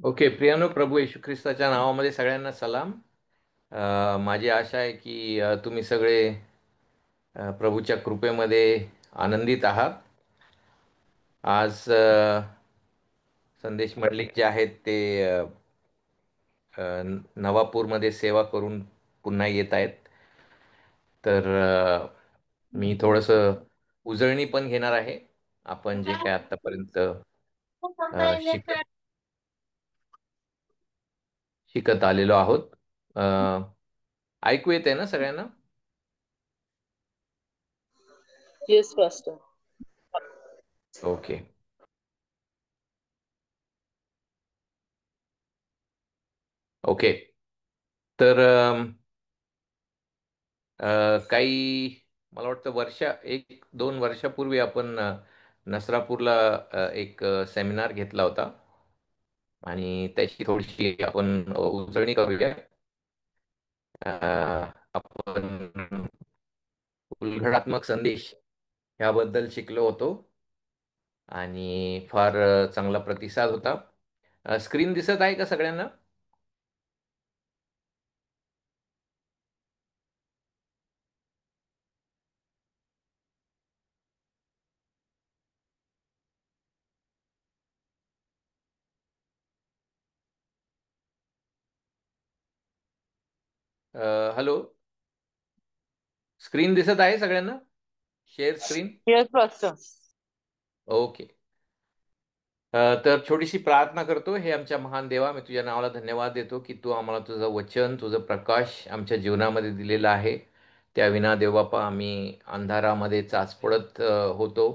Okay, प्रियानो, प्रभू येशू ख्रिस्ताच्या नावामध्ये सगळ्यांना सलाम. माझी आशा आहे की तुम्ही सगळे प्रभूच्या कृपेमध्ये आनंदित आहात. आज संदेश मंडलिक जे आहेत ते नवापूरमध्ये सेवा करून पुन्हा येत आहेत. तर मी थोडंसं उजळणी पण घेणार आहे. आपण जे काय आत्तापर्यंत शिकत आलेलो आहोत. अ, ऐकू येत आहे ना सगळ्यांना? Yes, Pastor. ओके. ओके. तर काही मला वाटतं एक दोन वर्षापूर्वी आपण नसरापूरला एक सेमिनार घेतला होता आणि त्याची थोडीशी आपण उजळणी करूया. आपण उलगडात्मक संदेश याबद्दल शिकलो होतो आणि फार चांगला प्रतिसाद होता. स्क्रीन दिसत आहे का सगळ्यांना? हॅलो, स्क्रीन दिसत आहे सगळ्यांना? Share screen. Yes, Pastor. Okay. तर छोटीशी प्रार्थना करतो. हे आमच्या महान देवा, मी तुझ्या नावाला धन्यवाद देतो की तू आम्हाला तुझं वचन, तुझं प्रकाश आमच्या जीवनामध्ये दिलेलं आहे. त्या विना देवबापा आम्ही अंधारामध्ये चाचपडत होतो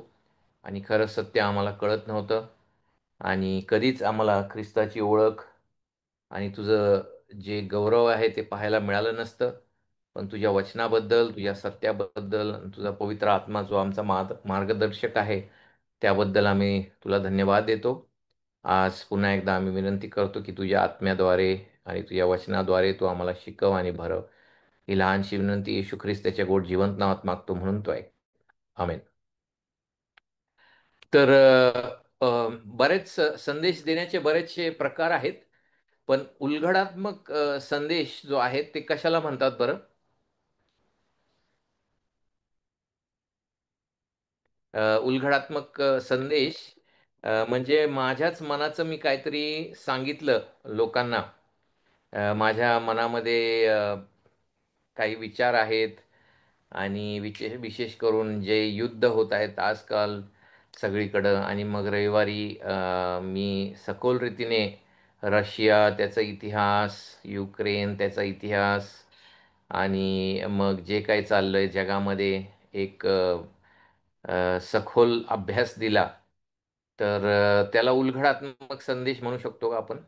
आणि खरं सत्य आम्हाला कळत नव्हतं आणि कधीच आम्हाला ख्रिस्ताची ओळख आणि तुझं जे गौरव आहे ते पाहायला मिळालं नसतं. पण तुझ्या वचनाबद्दल, तुझ्या सत्याबद्दल आणि तुझा पवित्र आत्मा जो आमचा मार्गदर्शक आहे त्याबद्दल आम्ही तुला धन्यवाद देतो. आज पुन्हा एकदा आम्ही विनंती करतो की तुझ्या आत्म्याद्वारे आणि तुझ्या वचनाद्वारे तू आम्हाला शिकव आणि भरव. ही लहानशी विनंती येशू ख्रिस्त त्याच्या गोड जिवंत नावात मागतो म्हणून तो आहे. आमेन. तर बरेच संदेश देण्याचे बरेचसे प्रकार आहेत. पण उलगडात्मक संदेश जो आहे ते कशाला म्हणतात बरं? उलगडात्मक संदेश म्हणजे माझ्याच मनाचं मी काहीतरी सांगितलं लोकांना. माझ्या मनामध्ये काही विचार आहेत आणि विशेष करून जे युद्ध होत आहेत आजकाल सगळीकडं, आणि मग रविवारी मी सखोल रीतीने रशिया त्याचा इतिहास, युक्रेन त्याचा इतिहास आणि मग जे काही चाललंय जगामध्ये एक सखोल अभ्यास दिला. तर त्याला उलगडात्मक संदेश म्हणू शकतो का आपण?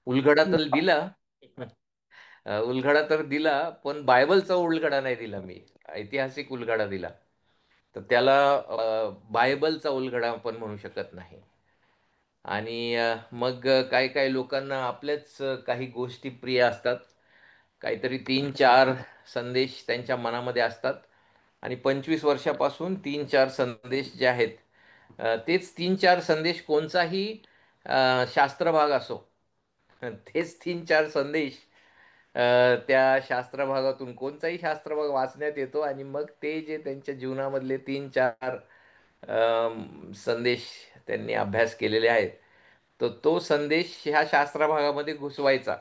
उलगडा तर दिला. उलगडा तर दिला, पण बायबलचा उलगडा नाही दिला मी. ऐतिहासिक उलगडा दिला. तर त्याला बायबलचा उलगडा आपण म्हणू शकत नाही. आणि मग काही काही लोकांना आपल्याच काही गोष्टी प्रिय असतात. काहीतरी 3-4 संदेश त्यांच्या मनामध्ये असतात आणि 25 वर्षापासून 3-4 संदेश जे आहेत, तेच 3-4 संदेश कोणचाही शास्त्रभाग असो, तेच 3-4 संदेश त्या शास्त्रभागातून कोणताही शास्त्रभाग वाचण्यात येतो आणि मग ते जे त्यांच्या जीवनामधले 3-4 संदेश त्यांनी अभ्यास केलेले आहेत, तर तो संदेश ह्या शास्त्रभागामध्ये घुसवायचा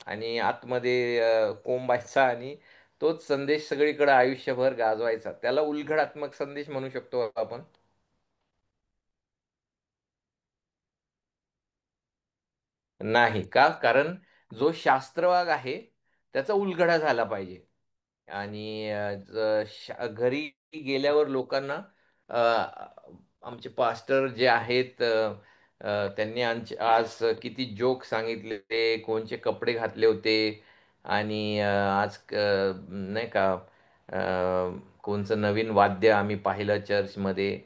आणि आतमध्ये कोंबायचा आणि तोच संदेश सगळीकडे आयुष्यभर गाजवायचा. त्याला उलगडात्मक संदेश म्हणू शकतो आपण. नाही का? कारण जो शास्त्रभाग आहे त्याचा उलगडा झाला पाहिजे. आणि घरी गेल्यावर लोकांना अ, आमचे पास्टर जे आहेत, त्यांनी आज किती जोक सांगितले, कोणचे कपडे घातले होते आणि आज नाही का, कोणचं नवीन वाद्य आम्ही पाहिलं चर्चमध्ये,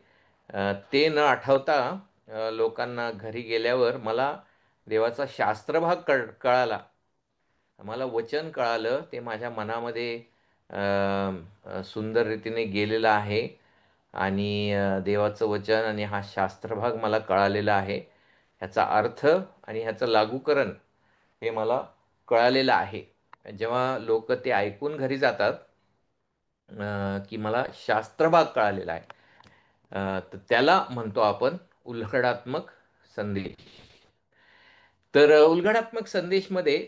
ते न आठवता लोकांना घरी गेल्यावर मला देवाचा शास्त्रभाग कळाला. मला वचन कळालं, ते माझ्या मनामध्ये अ, सुंदर रीतीने गेलेलं आहे आणि देवाचं वचन आणि हा शास्त्रभाग मला कळालेला आहे. ह्याचा अर्थ आणि ह्याचं लागूकरण हे मला कळालेलं आहे. जेव्हा लोक ते ऐकून घरी जातात, की मला शास्त्रभाग कळालेला आहे, तर त्याला म्हणतो आपण उल्हडात्मक संदेश. तर उलगडात्मक संदेशमध्ये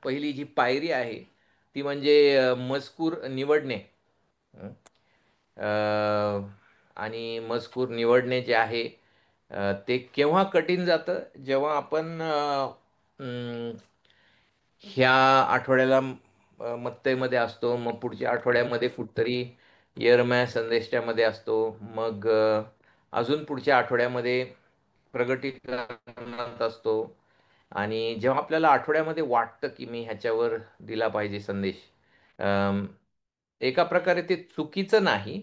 पहिली जी पायरी आहे ती म्हणजे मजकूर निवडणे. हं. आणि मजकूर निवडणे जे आहे, ते केव्हा कठीण जातं, जेव्हा आपण अं, ह्या आठवड्याला मत्तईमध्ये असतो, मग पुढच्या आठवड्यामध्ये कुठतरी यरम्या संदेशामध्ये असतो, मग अजून पुढच्या आठवड्यामध्ये प्रगटीकरणात असतो. आणि जेव्हा आपल्याला आठवड्यामध्ये वाटतं की मी ह्याच्यावर दिला पाहिजे संदेश, अम, एका प्रकारे ते चुकीचं नाही.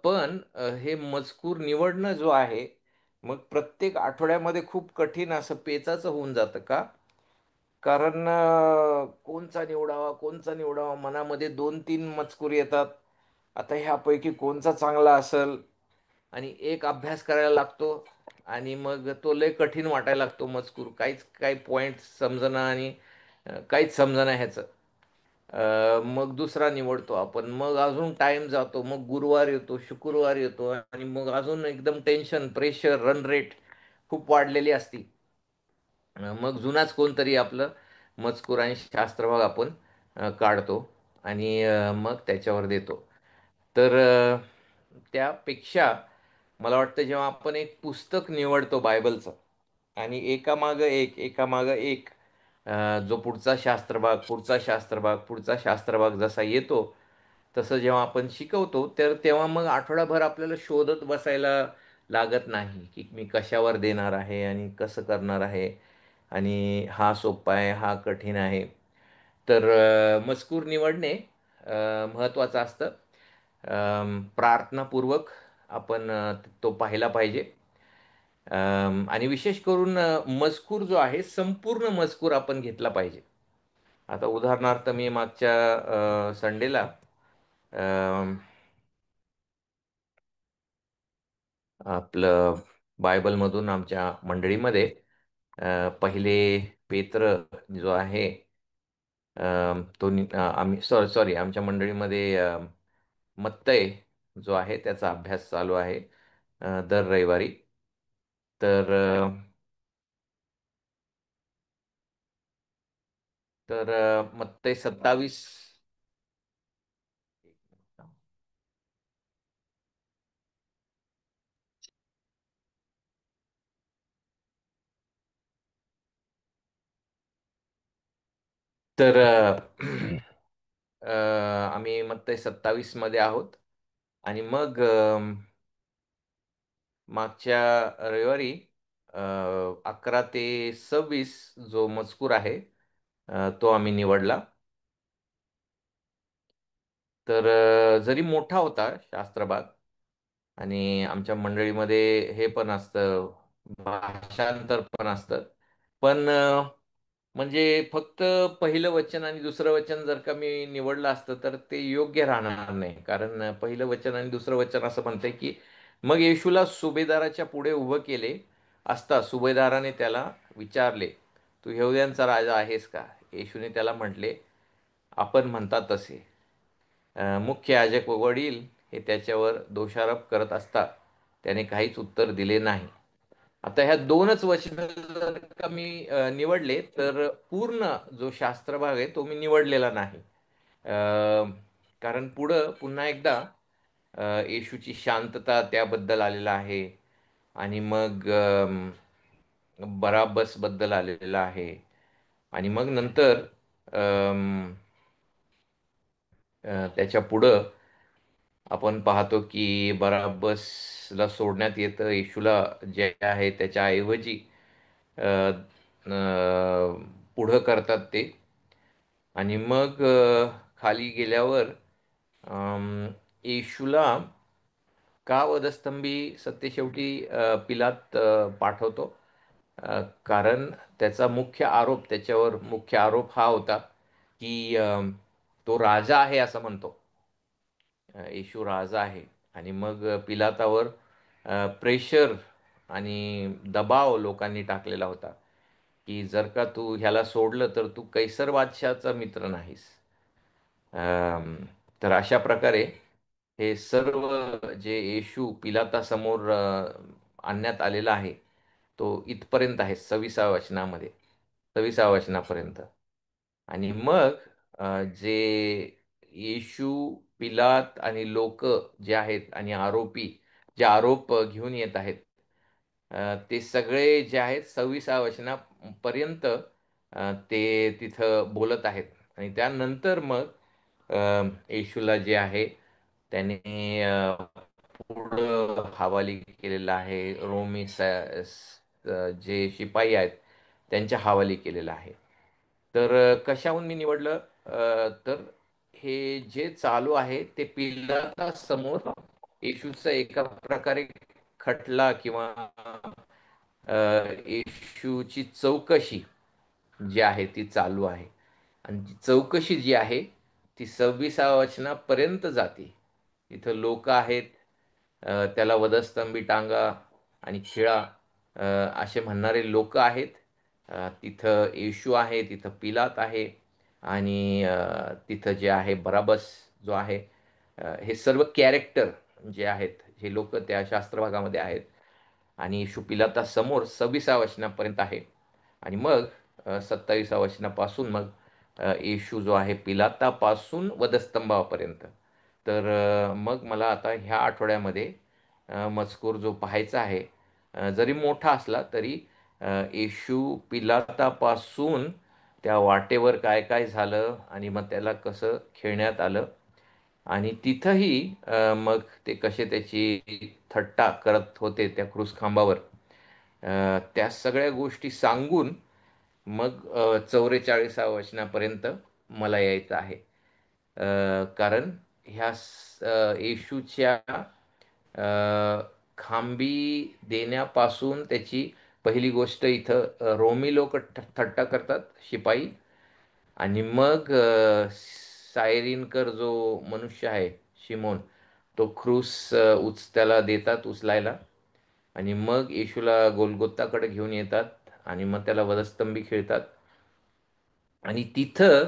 पण हे मजकूर निवडणं जो आहे, मग प्रत्येक आठवड्यामध्ये खूप कठीण असं पेचाचं होऊन जातं का? कारण कोणचा निवडावा, कोणचा निवडावा, मनामध्ये 2-3 मजकूर येतात. आता ह्यापैकी कोणचा चांगला असेल, आणि एक अभ्यास करायला लागतो, आणि मग तो लय कठीण वाटायला लागतो मजकूर. काही पॉईंट समजना, आणि काहीच समजना ह्याचं. मग दुसरा निवडतो आपण. मग अजून टाईम जातो. मग गुरुवार येतो, शुक्रवार येतो, आणि मग अजून एकदम टेन्शन, प्रेशर, रन रेट खूप वाढलेली असती. मग जुनाच कोणतरी आपलं मजकूर आणि शास्त्रभाग आपण काढतो, आणि मग त्याच्यावर देतो. तर त्यापेक्षा मला वाटतं जेव्हा आपण एक पुस्तक निवडतो बायबलचं, आणि एकामागं एक, एकामागं एक, जो पुढचा शास्त्रभाग, पुढचा शास्त्रभाग, पुढचा शास्त्रभाग जसा येतो, तसं जेव्हा आपण शिकवतो, तर तेव्हा मग आठवडाभर आपल्याला शोधत बसायला लागत नाही, की मी कशावर देणार आहे आणि कसं करणार आहे, आणि हा सोपा आहे, हा कठीण आहे. तर मजकूर निवडणे महत्त्वाचं असतं. प्रार्थनापूर्वक आपण तो पाहिला पाहिजे. आणि विशेष करून मजकूर जो आहे, संपूर्ण मजकूर आपण घेतला पाहिजे. आता उदाहरणार्थ मी मागच्या संडेला आपलं बायबलमधून आमच्या मंडळीमध्ये पहिले पेत्र जो आहे, आम्ही सॉरी सॉरी आमच्या मंडळीमध्ये मत्तय जो आहे त्याचा अभ्यास चालू आहे दर रविवारी. तर मत्तय 27. तर अ, आम्ही मत्तय 27 मध्ये आहोत. आणि मग मागच्या रविवारी 11 ते 26 जो मजकूर आहे, तो आम्ही निवडला. तर जरी मोठा होता शास्त्रभाग, आणि आमच्या मंडळीमध्ये हे पण असतं, भाषांतर पण असतं, पण म्हणजे फक्त पहिलं वचन आणि दुसरं वचन जर का मी निवडलं असतं तर ते योग्य राहणार नाही. कारण पहिलं वचन आणि दुसरं वचन असं म्हणतंय की मग येशूला सुभेदाराच्या पुढे उभं केले असता सुभेदाराने त्याला विचारले, तू यहूद्यांचा राजा आहेस का? येशूने त्याला म्हटले, आपण म्हणता तसे. मुख्य याजक व वडील हे त्याच्यावर दोषारोप करत असता त्याने काहीच उत्तर दिले नाही. आता ह्या दोनच वचन जर का मी निवडले, तर पूर्ण जो शास्त्रभाग आहे तो मी निवडलेला नाही. कारण पुढं पुन्हा एकदा येशूची शांतता त्याबद्दल आलेला आहे, आणि मग बराब्बस बद्दल आलेला आहे, आणि मग नंतर अम, त्याच्या पुढं आपण पाहतो की बराब्बसला सोडण्यात येतं, येशूला जे आहे त्याच्या ऐवजी अ, अ, पुढं करतात ते. आणि मग खाली गेल्यावर येशूला का वधस्तंभी सत्यशेवटी पिलात पाठवतो? कारण त्याचा मुख्य आरोप, त्याच्यावर मुख्य आरोप हा होता की तो राजा आहे असं म्हणतो. येशू राजा आहे. आणि मग पिलातावर प्रेशर आणि दबाव लोकांनी टाकलेला होता, की जर का तू ह्याला सोडलं तर तू कैसर बादशाहचा मित्र नाहीस. अम, तर अशा प्रकारे हे सर्व जे येशू पिलातासमोर आणण्यात आलेला आहे, तो इथपर्यंत आहे 26व्या वचनामध्ये, 26व्या वचनापर्यंत. आणि मग जे येशू, पिलात आणि लोक जे आहेत आणि आरोपी जे आरोप घेऊन येत आहेत, ते सगळे जे आहेत 26व्या वचनापर्यंत ते तिथं बोलत आहेत. आणि त्यानंतर मग येशूला जे आहे त्याने पुढं हवाली केलेलं आहे, जे शिपाई आहेत त्यांच्या हवाली केलेलं आहे. तर कशाहून मी निवडलं, तर हे जे चालू आहे ते पिलाता समोर येशूचा एका प्रकारे खटला किंवा येशूची चौकशी जी आहे ती चालू आहे. आणि ती चौकशी जी आहे ती 26व्या वचनापर्यंत जाते. इथं लोक आहेत, त्याला वधस्तंभी टांगा आणि खिळा, अ, असे म्हणणारे लोक आहेत. तिथं येशू आहे, तिथं पिलात आहे आणि तिथं जे आहे बराबस जो आहे, हे सर्व कॅरेक्टर जे आहेत हे लोक त्या शास्त्रभागामध्ये आहेत. आणि येशू पिलातासमोर 26व्या वचनापर्यंत आहे. आणि मग 27व्या वचनापासून मग येशू जो आहे पिलातापासून वधस्तंभापर्यंत. तर मग मला आता ह्या आठवड्यामध्ये मजकूर जो पाहायचा आहे, जरी मोठा असला तरी येशू पिलातापासून त्या वाटेवर काय काय झालं आणि मग त्याला कसं खेळण्यात आलं आणि तिथंही मग ते कसे त्याची थट्टा करत होते त्या क्रूस खांबावर, त्या सगळ्या गोष्टी सांगून मग 44व्या वचनापर्यंत मला यायचं आहे. कारण येशूच्या खांबी देण्यापासून त्याची पहिली गोष्ट इथं रोमी लोक थट्टा करतात, शिपाई. आणि मग सायरिनकर जो मनुष्य आहे, शिमोन, तो क्रूस त्याला देतात उचलायला. आणि मग येशूला गोलगोताकडे घेऊन येतात आणि मग त्याला वधस्तंभी खेळतात. आणि तिथं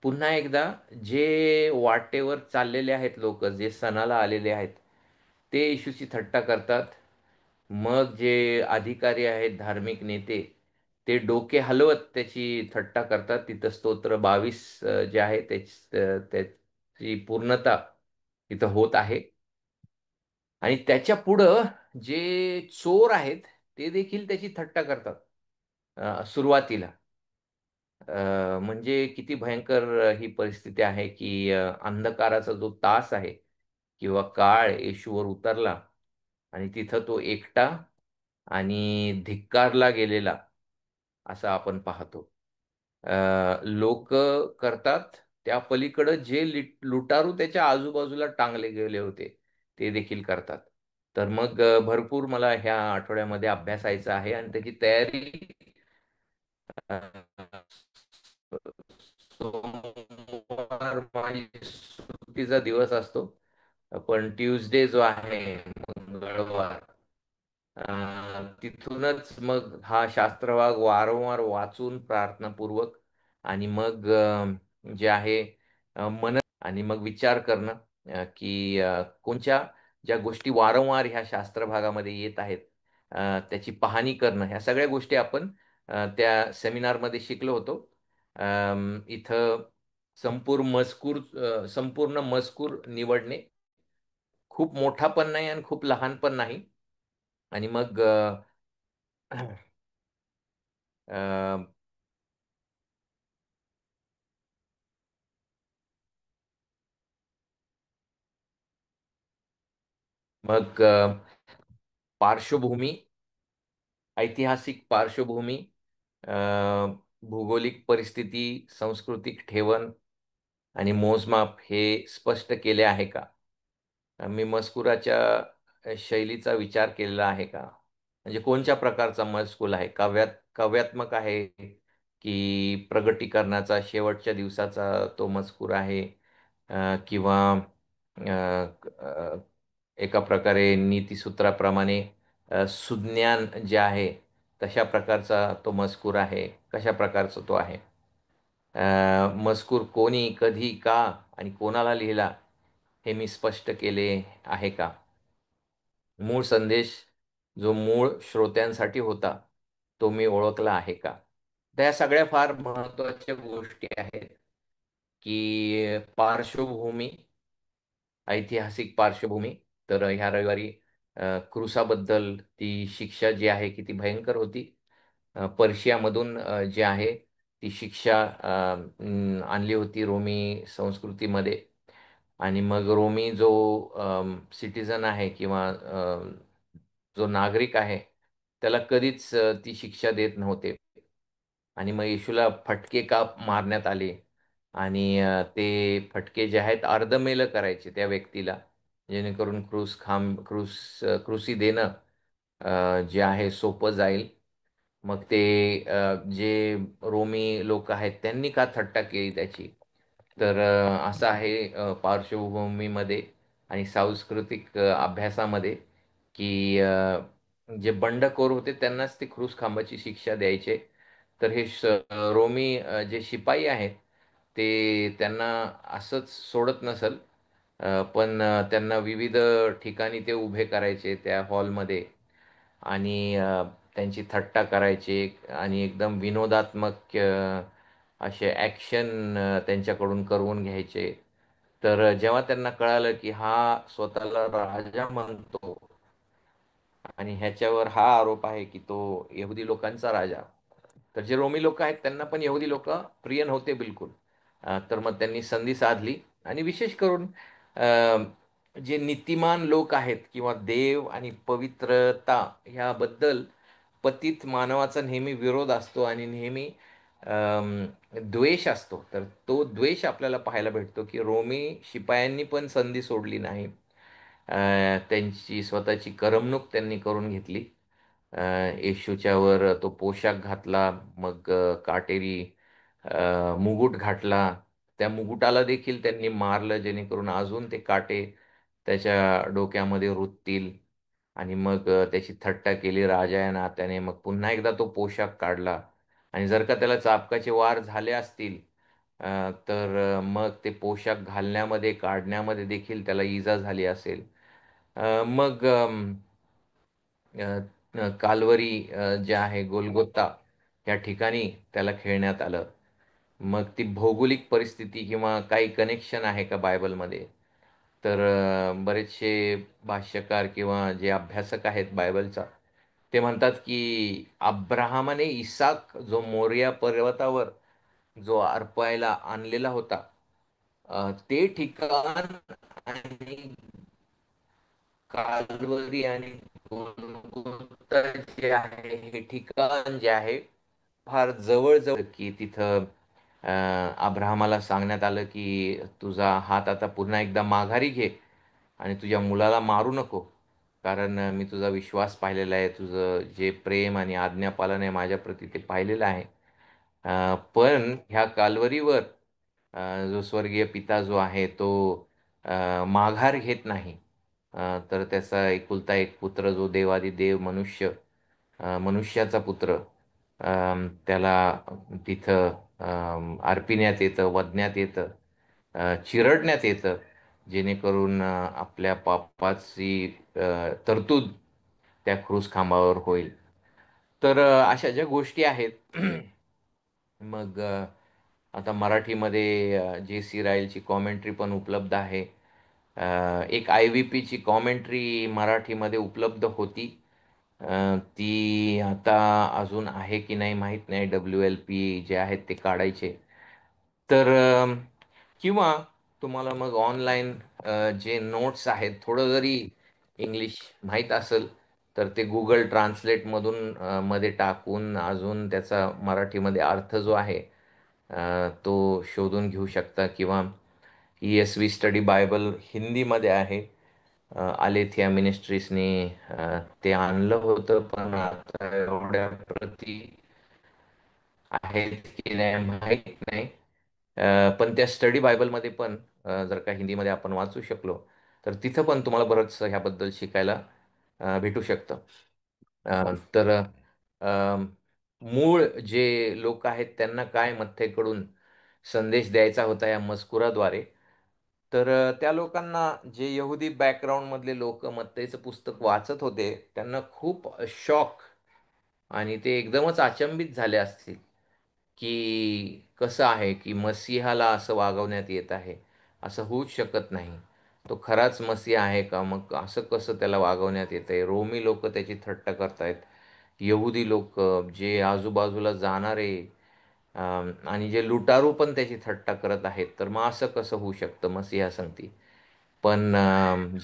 पुन्हा एकदा जे वाटेवर चाललेले आहेत लोक, जे सणाला आलेले आहेत, ते येशूची थट्टा करतात. मग जे अधिकारी आहेत, धार्मिक नेते, ते डोके हलवत त्याची थट्टा करतात. तिथं स्तोत्र 22 जे आहे त्याची पूर्णता तिथं होत आहे. आणि त्याच्या पुढं जे चोर आहेत ते देखील त्याची थट्टा करतात सुरुवातीला. म्हणजे किती भयंकर ही परिस्थिती आहे, की अंधकाराचा जो तास आहे किंवा काळ येशूवर उतरला आणि तिथं तो एकटा आणि धिक्कारला गेलेला असं आपण पाहतो. लोक करतात त्या पलीकडं जे लुटारू त्याच्या आजूबाजूला टांगले गेले होते ते देखील करतात. तर मग भरपूर मला ह्या आठवड्यामध्ये अभ्यासायचं आहे आणि त्याची तयारी सोमवार माझी सुट्टीचा दिवस असतो, पण ट्यूसडे जो आहे, मंगळवार, तिथूनच मग हा शास्त्रभाग वारंवार वाचून प्रार्थनापूर्वक आणि मग जे आहे आणि मग विचार करणं, की कोणत्या ज्या गोष्टी वारंवार ह्या शास्त्रभागामध्ये येत आहेत, त्याची पाहणी करणं, ह्या सगळ्या गोष्टी आपण त्या सेमिनारमध्ये शिकलो होतो. इथं संपूर्ण मजकूर निवडणे खूप मोठा पण नाही आणि खूप लहान पण नाही. आणि मग अ, मग पार्श्वभूमी, ऐतिहासिक पार्श्वभूमी, अ, भौगोलिक परिस्थिती, सांस्कृतिक ठेवण आणि मोजमाप हे स्पष्ट केले आहे का? मी मजकुराच्या शैलीचा विचार केलेला आहे का? म्हणजे कोणत्या प्रकारचा मजकूर आहे? काव्यात्मक आहे की प्रगटीकरणाचा शेवटच्या दिवसाचा तो मजकूर आहे, किंवा अ, अ, एका प्रकारे नीतिसूत्राप्रमाणे सुज्ञान जे आहे तशा प्रकारचा तो मजकूर आहे, कशा प्रकारचा तो आहे. मजकूर कोणी, कधी, का आणि कोणाला लिहिला हे मी स्पष्ट केले आहे का? मूळ संदेश जो मूळ श्रोत्यांसाठी होता, तो मी ओळखला आहे का? त्या सगळ्या फार महत्त्वाच्या गोष्टी आहेत, की पार्श्वभूमी, ऐतिहासिक पार्श्वभूमी. तर ह्या रविवारी क्रूसाबद्दल ती शिक्षा जी आहे किती भयंकर होती. पर्शियामधून जे आहे ती शिक्षा आणली होती रोमी संस्कृतीमध्ये. आणि मग रोमी जो सिटिझन आहे किंवा जो नागरिक आहे त्याला कधीच ती शिक्षा देत नव्हते. आणि मग येशूला फटके का मारण्यात आले आणि ते फटके जे आहेत अर्धमेलं करायचे त्या व्यक्तीला, जेणेकरून क्रूसी देणं जे आहे सोपं जाईल. मग ते जे रोमी लोक आहेत त्यांनी का थट्टा केली त्याची. तर असं आहे पार्श्वभूमीमध्ये आणि सांस्कृतिक अभ्यासामध्ये, की जे बंडखोर होते त्यांनाच ते क्रूस खांबाची शिक्षा द्यायचे. तर हे रोमी जे शिपाई आहेत ते त्यांना असंच सोडत नसल. पण त्यांना विविध ठिकाणी ते उभे करायचे त्या हॉलमध्ये आणि त्यांची थट्टा करायचे आणि एकदम विनोदात्मक असे ॲक्शन त्यांच्याकडून करवून घ्यायचे. तर जेव्हा त्यांना कळालं की हा स्वतःला राजा म्हणतो आणि ह्याच्यावर हा आरोप आहे की तो यहुदी लोकांचा राजा, तर जे रोमी लोक आहेत त्यांना पण यहुदी लोक प्रिय नव्हते बिलकुल. तर मग त्यांनी संधी साधली आणि विशेष करून जे नीतिमान लोक आहेत किंवा देव आणि पवित्रता ह्याबद्दल पतित मानवाचा नेहमी विरोध असतो आणि नेहमी द्वेष असतो. तर तो द्वेष आपल्याला पाहायला भेटतो की रोमी शिपायांनी पण संधी सोडली नाही. त्यांची स्वतःची करमणूक त्यांनी करून घेतली. येशूच्यावर तो पोशाख घातला, मग काटेरी मुकुट घातला. त्या मुकुटाला देखील त्यांनी मारलं जेणेकरून अजून ते काटे त्याच्या डोक्यामध्ये रुततील. आणि मग त्याची थट्टा केली राजा या नात्याने. मग पुन्हा एकदा तो पोशाख काढला आणि जर का त्याला चाबकाचे वार झाले असतील तर मग ते पोशाख घालण्यामध्ये काढण्यामध्ये देखील त्याला इजा झाली असेल. मग अ, काल्वरी जे आहे गोलगोता या ठिकाणी त्याला खेळण्यात आलं. मग ती भौगोलिक परिस्थिती किंवा काही कनेक्शन आहे का बायबलमध्ये? तर बरेचसे भाष्यकार किंवा जे अभ्यासक आहेत बायबलचा ते म्हणतात की अब्राहमाने इसाक जो मोरिया पर्वतावर जो अर्पायला आणलेला होता ते ठिकाण आणि काल्वरी आणि गोलगोथा जे आहे हे ठिकाण जे आहे फार जवळ की तिथं अब्राहमाला सांगण्यात आलं की तुझा हात आता पुन्हा एकदा माघारी घे आणि तुझ्या मुलाला मारू नको. कारण मी तुझा विश्वास पाहिलेला आहे, तुझं जे प्रेम आणि आज्ञापालन आहे माझ्याप्रती ते पाहिलेलं आहे. पण ह्या काल्वरीवर जो स्वर्गीय पिता जो आहे तो माघार घेत नाही. तर त्याचा एकुलता एक पुत्र जो देवादी देव मनुष्याचा पुत्र त्याला तिथं अर्पिण्यात येतं, वधण्यात येतं, चिरडण्यात येतं, जेणेकरून आपल्या पापाची तरतूद त्या क्रूस खांबावर होईल. तर अशा ज्या गोष्टी आहेत मग आता मराठीमध्ये जे सी रायलची कॉमेंट्री पण उपलब्ध आहे. एक आय व्ही पीची कॉमेंट्री मराठीमध्ये उपलब्ध होती. ती आता अजून आहे की नाही माहीत नाही. WLP जे आहेत ते काढायचे. तर किंवा तुम्हाला मग ऑनलाईन जे नोट्स आहेत थोडं जरी इंग्लिश माहीत असेल तर ते गुगल ट्रान्सलेटमधून मध्ये टाकून अजून त्याचा मराठीमध्ये अर्थ जो आहे तो शोधून घेऊ शकता. किंवा ESV स्टडी बायबल हिंदीमध्ये आहे. आलेथिया मिनिस्ट्रीजने ते आणलं होतं, पण आता एवढ्या प्रती आहेत की नाही माहीत नाही. पण त्या स्टडी बायबलमध्ये पण जर का हिंदीमध्ये आपण वाचू शकलो तर तिथं पण तुम्हाला बरंच ह्याबद्दल शिकायला भेटू शकतं. तर अ, मूळ जे लोक आहेत त्यांना काय मत्थेकडून संदेश द्यायचा होता या मजकुराद्वारे, तर त्या लोकांना जे यहुदी बॅकग्राऊंडमधले लोक मत्तेचं पुस्तक वाचत होते त्यांना खूप शॉक आणि ते एकदमच अचंबित झाले असतील, की कसं आहे की मसीहाला असं वागवण्यात येत आहे. असं होऊच शकत नाही. तो खराच मसीहा आहे का? मग असं कसं त्याला वागवण्यात येतंय? रोमी लोकं त्याची थट्टा करतायत. यहुदी लोकं जे आजूबाजूला जाणारे आणि जे लुटारू पण त्याची थट्टा करत आहेत. तर मग असं कसं होऊ शकतं मसीहासंगती? पण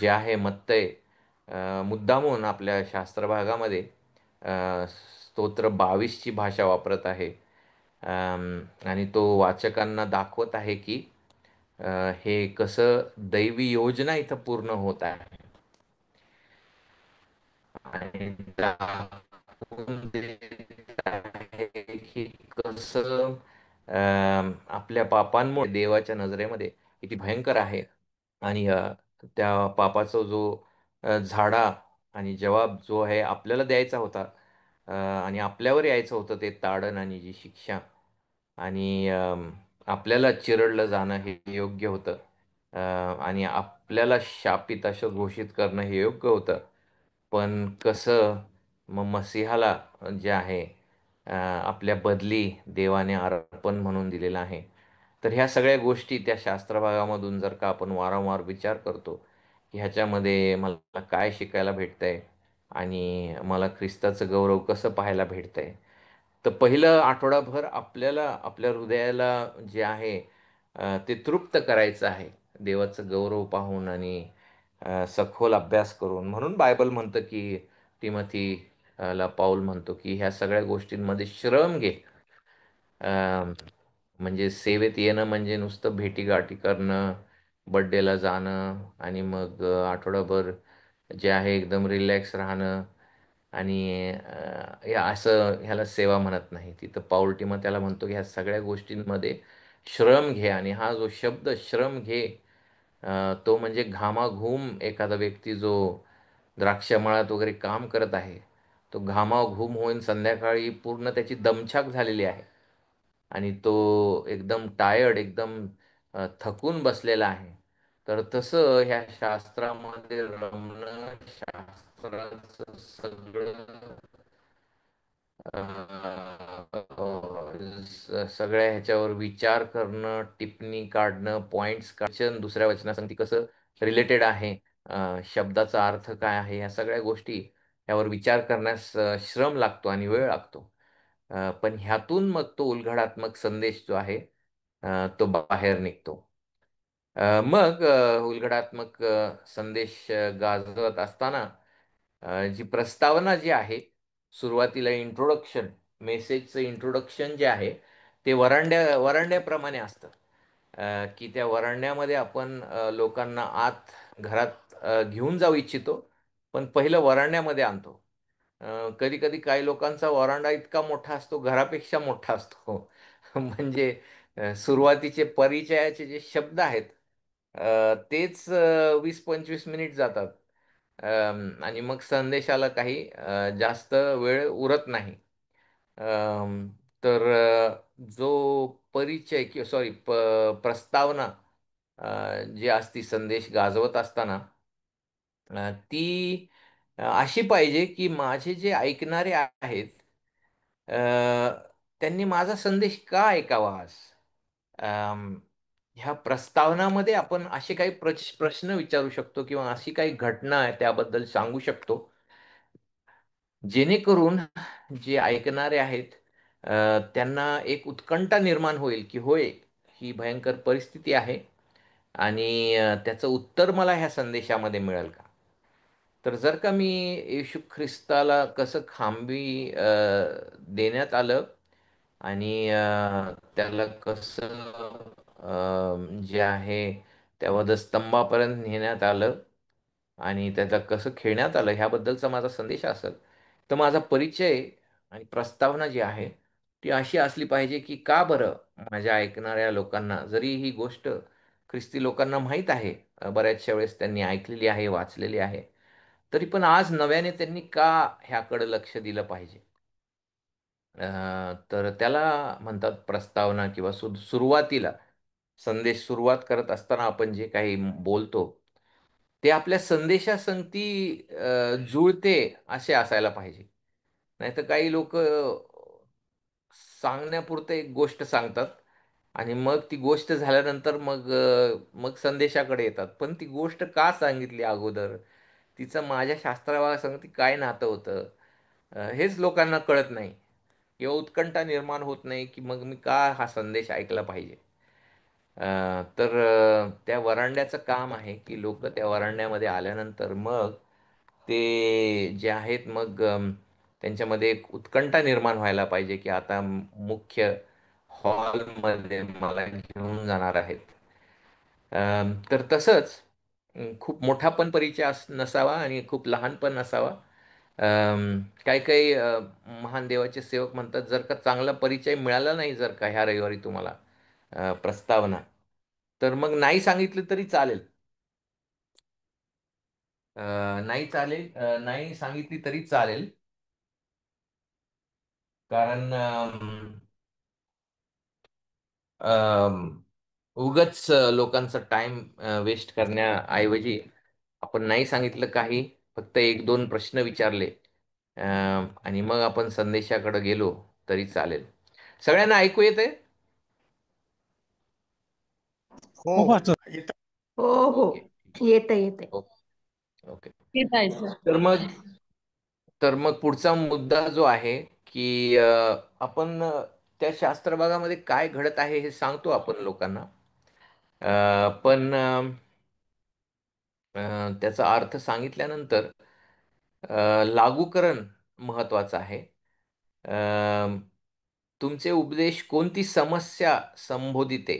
जे आहे मत्तय मुद्दामून आपल्या शास्त्र भागामध्ये स्तोत्र 22 ची भाषा वापरत आहे. आणि तो वाचकांना दाखवत आहे की हे कसं दैवी योजना इथं पूर्ण होत आहे आणि दाखवून देत आहे की कसं आपल्या पापांमुळे देवाच्या नजरेमध्ये किती भयंकर आहे आणि त्या पापाचा जो झाडा आणि जबाब जो आहे आपल्याला द्यायचा होता, आणि आपल्यावर यायचं होतं ते ताडण आणि जी शिक्षा, आणि आपल्याला चिरडलं जाणं हे योग्य होतं. आणि आपल्याला शापित असं घोषित करणं हे योग्य होतं. पण कसं मग मसीहाला जे आहे आपल्या बदली देवाने अर्पण म्हणून दिलेलं आहे. तर ह्या सगळ्या गोष्टी त्या शास्त्रभागामधून जर का आपण वारंवार विचार करतो, की ह्याच्यामध्ये मला काय शिकायला भेटतंय आणि मला ख्रिस्ताचं गौरव कसं पाहायला भेटतंय. तर पहिलं आठवडाभर आपल्याला आपल्या हृदयाला जे आहे ते तृप्त करायचं आहे देवाचं गौरव पाहून आणि सखोल अभ्यास करून. म्हणून बायबल म्हणतं की तिमोथी ला पाऊल म्हणतो की ह्या सगळ्या गोष्टींमध्ये श्रम घे. म्हणजे सेवेत येणं म्हणजे नुसतं भेटीगाठी करणं, बड्डेला जाणं आणि मग आठवडाभर जे आहे एकदम रिलॅक्स राहणं आणि हे असं ह्याला सेवा म्हणत नाही. तिथं पाऊल त्याला म्हणतो की ह्या सगळ्या गोष्टींमध्ये श्रम घे, आणि हा जो शब्द श्रम घे तो म्हणजे घामाघूम एखादा व्यक्ती जो द्राक्षमळात वगैरे काम करत आहे, तो घामाघूम होऊन संध्याकाळी पूर्ण त्याची दमछाक झालेली आहे आणि तो एकदम टायर्ड, एकदम थकून बसलेला आहे. तर तसं ह्या शास्त्रामध्ये रमणं, शास्त्राचं सगळं सगळ्या ह्याच्यावर विचार करणं, टिप्पणी काढणं, पॉइंट्स काढणं, दुसऱ्या वचनासंगती कसं रिलेटेड आहे, शब्दाचा अर्थ काय आहे, ह्या सगळ्या गोष्टी यावर विचार करण्यास श्रम लागतो आणि वेळ लागतो. पण ह्यातून मग तो उलघडात्मक संदेश जो आहे तो बाहेर निघतो. मग उलगडात्मक संदेश गाजवत असताना जी प्रस्तावना जी आहे, सुरुवातीला इंट्रोडक्शन, मेसेजचं इंट्रोडक्शन जे आहे ते वरांड्याप्रमाणे असतं. की त्या वरांड्यामध्ये आपण लोकांना आत घरात घेऊन जाऊ इच्छितो, पण पहिलं वरांड्यामध्ये आणतो. कधी कधी काही लोकांचा वरांडा इतका मोठा असतो, घरापेक्षा मोठा असतो. म्हणजे सुरुवातीचे परिचयाचे जे शब्द आहेत तेच 20-25 मिनिट जातात. आणि मग संदेशाला काही जास्त वेळ उरत नाही. अम, तर जो परिचय किंवा सॉरी प्रस्तावना जी असती संदेश गाजवत असताना ती अशी पाहिजे की माझे जे ऐकणारे आहेत अ, त्यांनी माझा संदेश का ऐकावा आज. अम, ह्या प्रस्तावनामध्ये आपण असे काही प्रश्न विचारू शकतो किंवा अशी काही घटना आहे त्याबद्दल सांगू शकतो, जेणेकरून जे ऐकणारे आहेत त्यांना एक उत्कंठा निर्माण होईल की होय, ही भयंकर परिस्थिती आहे आणि त्याचं उत्तर मला ह्या संदेशामध्ये मिळेल का. तर जर का मी येशू ख्रिस्ताला कसं खांबी देण्यात आलं आणि त्याला कसं जे आहे त्या वधस्तंभापर्यंत नेण्यात आलं आणि त्याला कसं खेळण्यात आलं ह्याबद्दलचा माझा संदेश असेल, तर माझा परिचय आणि प्रस्तावना जी आहे ती अशी असली पाहिजे की का बरं माझ्या ऐकणाऱ्या लोकांना, जरी ही गोष्ट ख्रिस्ती लोकांना माहीत आहे, बऱ्याचशा वेळेस त्यांनी ऐकलेली आहे, वाचलेली आहे, तरी पण आज नव्याने त्यांनी का ह्याकडे लक्ष दिलं पाहिजे? तर त्याला म्हणतात प्रस्तावना किंवा सुरुवातीला संदेश सुरुवात करत असताना आपण जे काही बोलतो ते आपल्या संदेशासंगती जुळते असे असायला पाहिजे. नाहीतर काही लोक सांगण्यापुरतं एक गोष्ट सांगतात आणि मग ती गोष्ट झाल्यानंतर मग संदेशाकडे येतात. पण ती गोष्ट का सांगितली अगोदर? तिचं माझ्या शास्त्रासंगती काय नातं होतं? हेच लोकांना कळत नाही किंवा उत्कंठा निर्माण होत नाही, की मग मी का हा संदेश ऐकला पाहिजे? तर त्या वरांड्याचं काम आहे, की लोक त्या वरांड्यामध्ये आल्यानंतर मग ते जे आहेत मग त्यांच्यामध्ये एक उत्कंठा निर्माण व्हायला पाहिजे, की आता मुख्य हॉलमध्ये मला घेऊन जाणार आहेत. तर तसंच खूप मोठा पण परिचय नसावा आणि खूप लहान पण नसावा. काही काही महान देवाचे सेवक म्हणतात, जर का चांगला परिचय मिळाला नाही जर का ह्या रविवारी तुम्हाला प्रस्तावना, तर मग नाही सांगितलं तरी चालेल. अ, नाही चालेल, नाही सांगितली तरी चालेल. कारण उगच लोकांचा टाइम वेस्ट करण्याऐवजी आपण नाही सांगितलं काही, फक्त एक दोन प्रश्न विचारले आणि मग आपण संदेशाकडे गेलो तरी चालेल. सगळ्यांना ऐकू येते? हो हो पास्टर. येत. हो हो, ओके. येतंय येतंय. ओके. ओके. येत आहे सर. तर मग पुढचा मुद्दा जो आहे, की आपण त्या शास्त्र भागामध्ये काय घडत आहे हे सांगतो आपण लोकांना. पण त्याचा अर्थ सांगितल्यानंतर लागूकरण महत्वाचं आहे. तुमचे उपदेश कोणती समस्या संबोधिते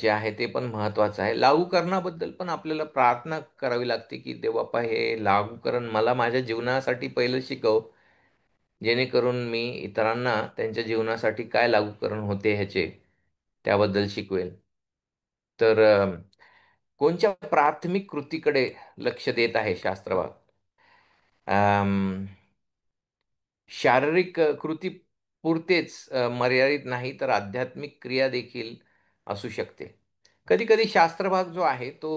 जे आहे ते पण महत्वाचं आहे. लागूकरणाबद्दल पण आपल्याला प्रार्थना करावी लागते, की देव बाप्पा हे लागूकरण मला माझ्या जीवनासाठी पहिलं शिकव, जेणेकरून मी इतरांना त्यांच्या जीवनासाठी काय लागूकरण होते ह्याचे त्याबद्दल शिकवेल. तर कोणत्या प्राथमिक कृतीकडे लक्ष देत आहे शास्त्रभाग? शारीरिक कृती पुरतेच मर्यादित नाही, तर आध्यात्मिक क्रिया देखील असू शकते. कधी कधी शास्त्रभाग जो आहे तो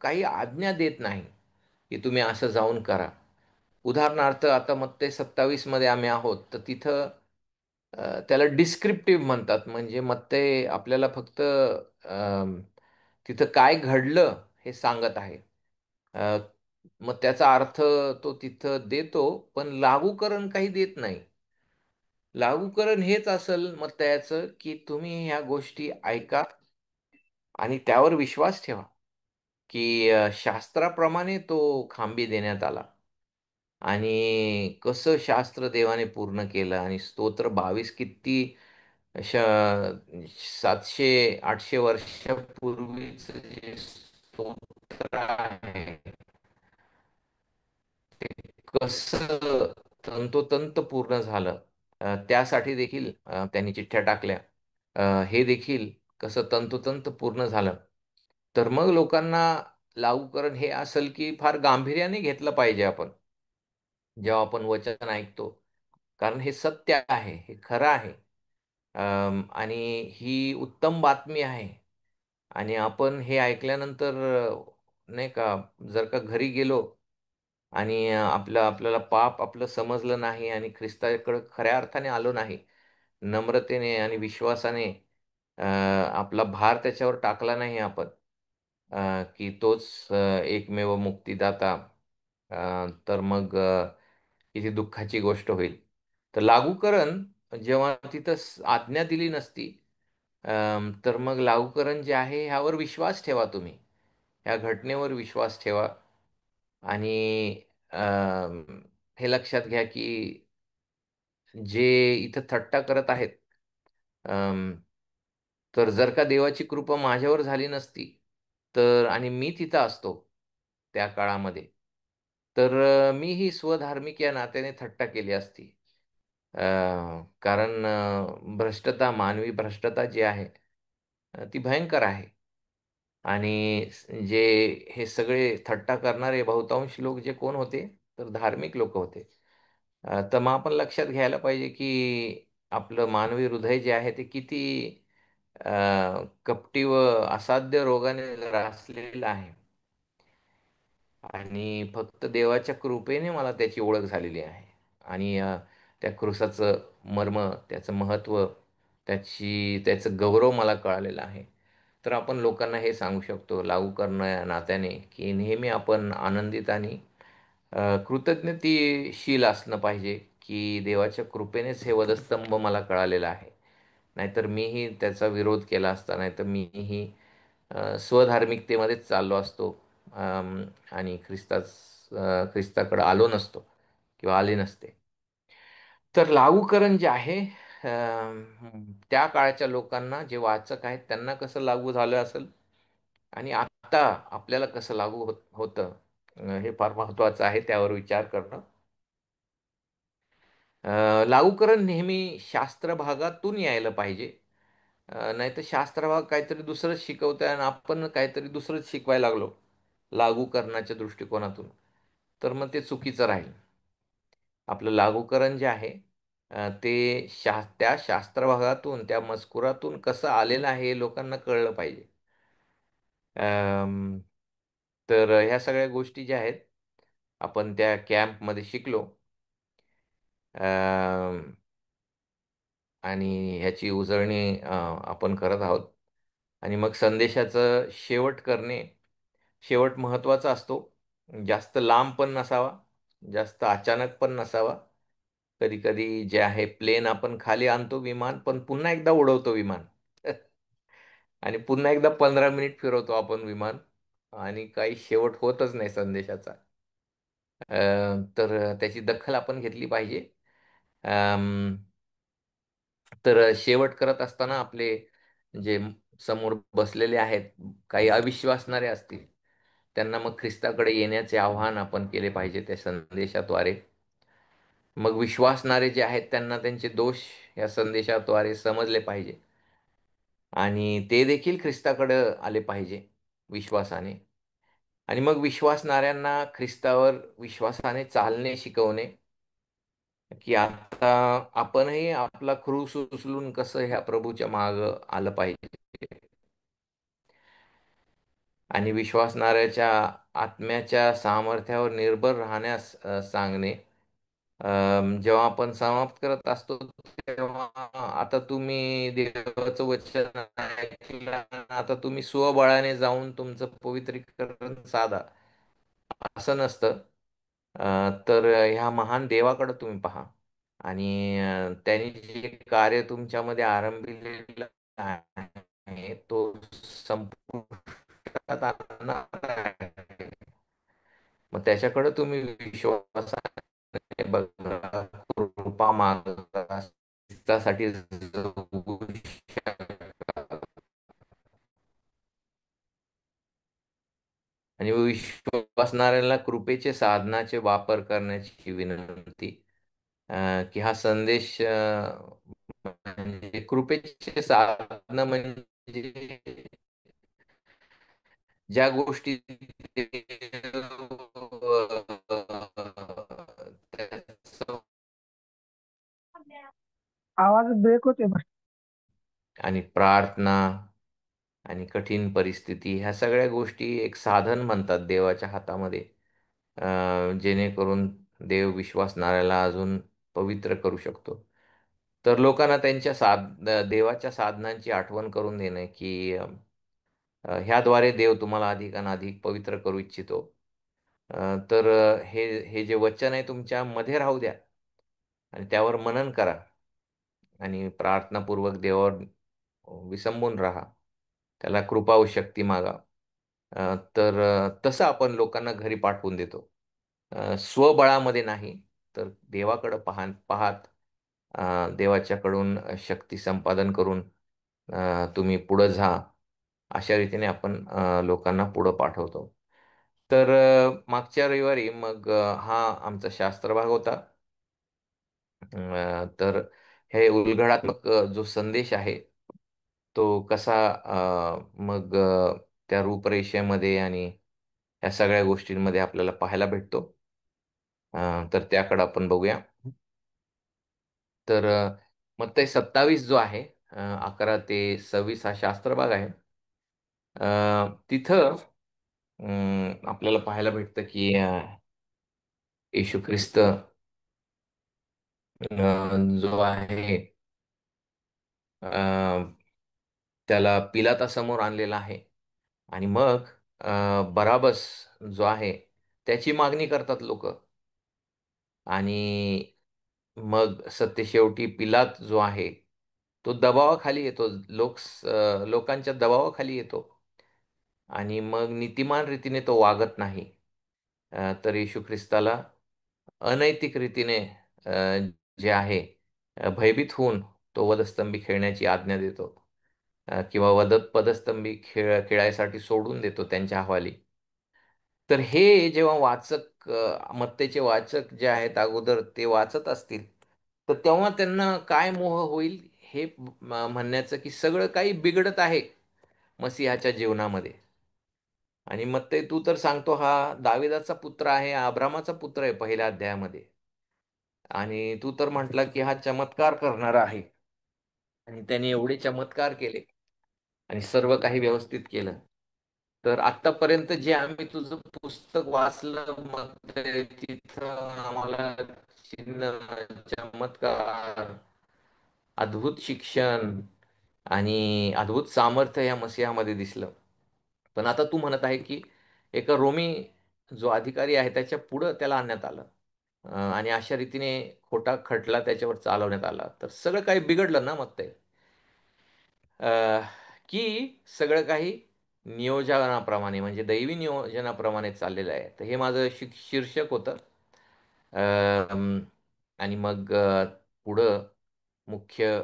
काही आज्ञा देत नाही, की तुम्ही असं जाऊन करा. उदाहरणार्थ आता मत्ते 27 मध्ये आम्ही आहोत, तर तिथं त्याला डिस्क्रिप्टिव्ह म्हणतात. म्हणजे मत्ते आपल्याला फक्त तिथं काय घडलं हे सांगत आहे. अ, मग त्याचा अर्थ तो तिथं देतो, पण लागूकरण काही देत नाही. लागूकरण हेच असेल मग त्याचं, की तुम्ही ह्या गोष्टी ऐका आणि त्यावर विश्वास ठेवा, की शास्त्राप्रमाणे तो खांबी देण्यात आला आणि कसं शास्त्र देवाने पूर्ण केलं आणि स्तोत्र 22 किती श 700-800 वर्षापूर्वीचं जे स्तोत्र आहे ते कसं तंतोतंत पूर्ण झालं. त्यासाठी देखील त्यांनी चिठ्ठ्या टाकल्या. हे देखील कसं तंतोतंत पूर्ण झालं. तर मग लोकांना लागूकरण हे असेल, की फार गांभीर्याने घेतलं पाहिजे आपण, जेव्हा आपण वचन ऐकतो. कारण हे सत्य आहे, हे खरं आहे. आणि ही उत्तम बातमी आहे. आणि आपण हे ऐकल्यानंतर नाही का, जर का घरी गेलो आणि आपल्याला पाप आपलं समजलं नाही आणि ख्रिस्ताकडे खऱ्या अर्थाने आलो नाही, नम्रतेने आणि विश्वासाने आपला भार त्याच्यावर टाकला नाही आपण, की तोच एकमेव मुक्तिदाता, तर मग किती दुःखाची गोष्ट होईल. तर लागूकरण जेव्हा तिथं आज्ञा दिली नसती, तर मग लागूकरण जे आहे ह्यावर विश्वास ठेवा तुम्ही. ह्या घटनेवर विश्वास ठेवा आणि हे लक्षात घ्या, की जे इथं थट्टा करत आहेत, अम, तर जर का देवाची कृपा माझ्यावर झाली नसती तर आणि मी तिथं असतो त्या काळामध्ये, तर मी ही स्वधार्मिक या नात्याने थट्टा केली असती. कारण भ्रष्टता, मानवी भ्रष्टता जी आहे ती भयंकर आहे. आणि जे हे सगळे थट्टा करणारे बहुतांश लोक जे कोण होते, तर धार्मिक लोक होते. तर मग आपण लक्षात घ्यायला पाहिजे की आपलं मानवी हृदय जे आहे ते किती कपटी व असाध्य रोगाने ग्रासलेलं आहे. आणि फक्त देवाच्या कृपेने मला त्याची ओळख झालेली आहे. आणि त्या क्रुसाचं मर्म, त्याचं महत्त्व, त्याचं गौरव मला कळालेलं आहे. तर आपण लोकांना हे सांगू शकतो लागू करणं या नात्याने, की नेहमी आपण आनंदित आणि कृतज्ञतेशील असणं पाहिजे, की देवाच्या कृपेनेच हे वधस्तंभ मला कळालेला आहे. नाहीतर मीही त्याचा विरोध केला असता, नाहीतर मीही स्वधार्मिकतेमध्येच चाललो असतो, आणि ख्रिस्ताकडे आलो नसतो किंवा आले नसते. तर लागूकरण जे आहे, त्या काळच्या लोकांना जे वाचक आहेत त्यांना कसं लागू झालं असेल आणि आता आपल्याला कसं लागू होतं, हे फार महत्त्वाचं आहे, त्यावर विचार करणं. लागूकरण नेहमी शास्त्र भागातून यायला पाहिजे. नाहीतर शास्त्र भाग काहीतरी दुसरंच शिकवतंय आणि आपण काहीतरी दुसरंच शिकवायला लागलो लागू करण्याच्या दृष्टिकोनातून, तर मग ते चुकीचं राहील. आपलं लागूकरण जे आहे, ते त्या शास्त्र भागातून, त्या मजकुरातून कसं आलेलं आहे हे लोकांना कळलं पाहिजे. अम, तर ह्या सगळ्या गोष्टी ज्या आहेत आपण त्या कॅम्पमध्ये शिकलो. अम, आणि ह्याची उजळणी आपण करत आहोत. आणि मग संदेशाचं शेवट महत्त्वाचा असतो. जास्त लांब पण नसावा, जास्त अचानक पण नसावा. कधी कधी जे आहे प्लेन आपण खाली आणतो, विमान पण पुन्हा एकदा उडवतो विमान. आणि पुन्हा एकदा 15 मिनिट फिरवतो आपण विमान, आणि काही शेवट होतच नाही संदेशाचा. तर त्याची दखल आपण घेतली पाहिजे. अम, तर शेवट करत असताना आपले जे समोर बसलेले आहेत, काही अविश्वासणारे असतील, त्यांना मग ख्रिस्ताकडे येण्याचे आव्हान आपण केले पाहिजे त्या संदेशाद्वारे. मग विश्वासणारे जे आहेत त्यांना त्यांचे दोष या संदेशाद्वारे समजले पाहिजे आणि ते देखील ख्रिस्ताकडे आले पाहिजे विश्वासाने. आणि मग विश्वासणाऱ्यांना ख्रिस्तावर विश्वासाने चालणे शिकवणे, की आता आपणही आपला क्रूस उचलून कसं ह्या प्रभूच्या माग आलं पाहिजे. आणि विश्वासणाऱ्याच्या आत्म्याच्या सामर्थ्यावर निर्भर राहण्यास सांगणे. जेव्हा आपण समाप्त करत असतो, तेव्हा आता तुम्ही देवाचं वचन ऐकलं, आता तुम्ही स्वबळाने जाऊन तुमचं पवित्रीकरण साधा, असं नसतं. तर ह्या महान देवाकडे तुम्ही पहा आणि त्यांनी जे कार्य तुमच्यामध्ये आरंभिलेलं आहे तो संपुष्टात आणणार आहे. मग त्याच्याकडे तुम्ही विश्वासाने बघा, कृपा मागा, त्यासाठी जगू शकता. आणि विश्वासणाऱ्याला कृपेचे साधनाचे वापर करण्याची विनंती, की हा संदेश म्हणजे कृपेचे साधन म्हणजे ज्या गोष्टी त्याचं आवाज ब्रेक होते बरं. आणि प्रार्थना आणि कठीण परिस्थिती, ह्या सगळ्या गोष्टी एक साधन म्हणतात देवाच्या हातामध्ये, जेणेकरून देव विश्वासणाऱ्याला अजून पवित्र करू शकतो. तर लोकांना त्यांच्या देवाच्या साधनांची आठवण करून देणे, की ह्याद्वारे देव तुम्हाला अधिक आणि अधिक पवित्र करू इच्छितो. तर हे हे जे वचन आहे तुमच्या मध्ये राहू द्या आणि त्यावर मनन करा आणि प्रार्थनापूर्वक देवावर विसंबून राहा, त्याला कृपा व शक्ती मागा. तर तसं आपण लोकांना घरी पाठवून देतो. स्वबळामध्ये नाही, तर देवाकडं पाहत देवाच्याकडून शक्ती संपादन करून तुम्ही पुढं जा, अशा रीतीने आपण लोकांना पुढं पाठवतो. तर मागच्या रविवारी मग हा आमचा शास्त्र भाग होता. तर हे उलगडात्मक जो संदेश आहे तो कसा, मग त्या रूपरेषेमध्ये आणि या सगळ्या गोष्टींमध्ये आपल्याला पाहायला भेटतो. तर त्याकडे आपण बघूया. तर मत्तई 27 जो आहे, 11 ते 26 हा शास्त्र भाग आहे. तिथं आपल्याला पाहायला भेटतं की येशू ख्रिस्त जो आहे, अ, त्याला पिलातासमोर आणलेला आहे. आणि मग बराबस जो आहे त्याची मागणी करतात लोक. आणि मग सत्यशेवटी पिलात जो आहे तो दबावाखाली येतो, लोकांच्या दबावाखाली येतो. आणि मग नीतिमान रीतीने तो वागत नाही. तर येशू ख्रिस्ताला अनैतिक रीतीने जे आहे, भयभीत होऊन तो वधस्तंभी खेळण्याची आज्ञा देतो. किंवा पदस्तंभी खेळायसाठी सोडून देतो त्यांच्या हवाली. तर हे जेव्हा मत्तेचे वाचक जे आहेत अगोदर ते वाचत असतील, तर तेव्हा त्यांना काय मोह होईल हे म्हणण्याचं की सगळं काही बिघडत आहे मसीहाच्या जीवनामध्ये. आणि मग ते तू तर सांगतो हा दाविदाचा पुत्र आहे, अब्रामाचा पुत्र आहे पहिल्या अध्यायामध्ये. आणि तू तर म्हटला की हा चमत्कार करणारा आहे, आणि त्याने एवढे चमत्कार केले आणि सर्व काही व्यवस्थित केलं. तर आतापर्यंत जे आम्ही तुझं पुस्तक वाचलं, मग तिथं आम्हाला चिन्ह, चमत्कार, अद्भुत शिक्षण आणि अद्भुत सामर्थ्य या मसीहामध्ये दिसलं. पण आता तू म्हणत आहे की एका रोमी जो अधिकारी आहे त्याच्या पुढं त्याला आणण्यात आलं, आणि अशा रीतीने खोटा खटला त्याच्यावर चालवण्यात आला. तर सगळं काही बिघडलं ना मग ते, की सगळं काही नियोजनाप्रमाणे, म्हणजे दैवी नियोजनाप्रमाणे चाललेलं आहे. तर हे माझं शीर्षक होतं. आणि मग पुढं मुख्य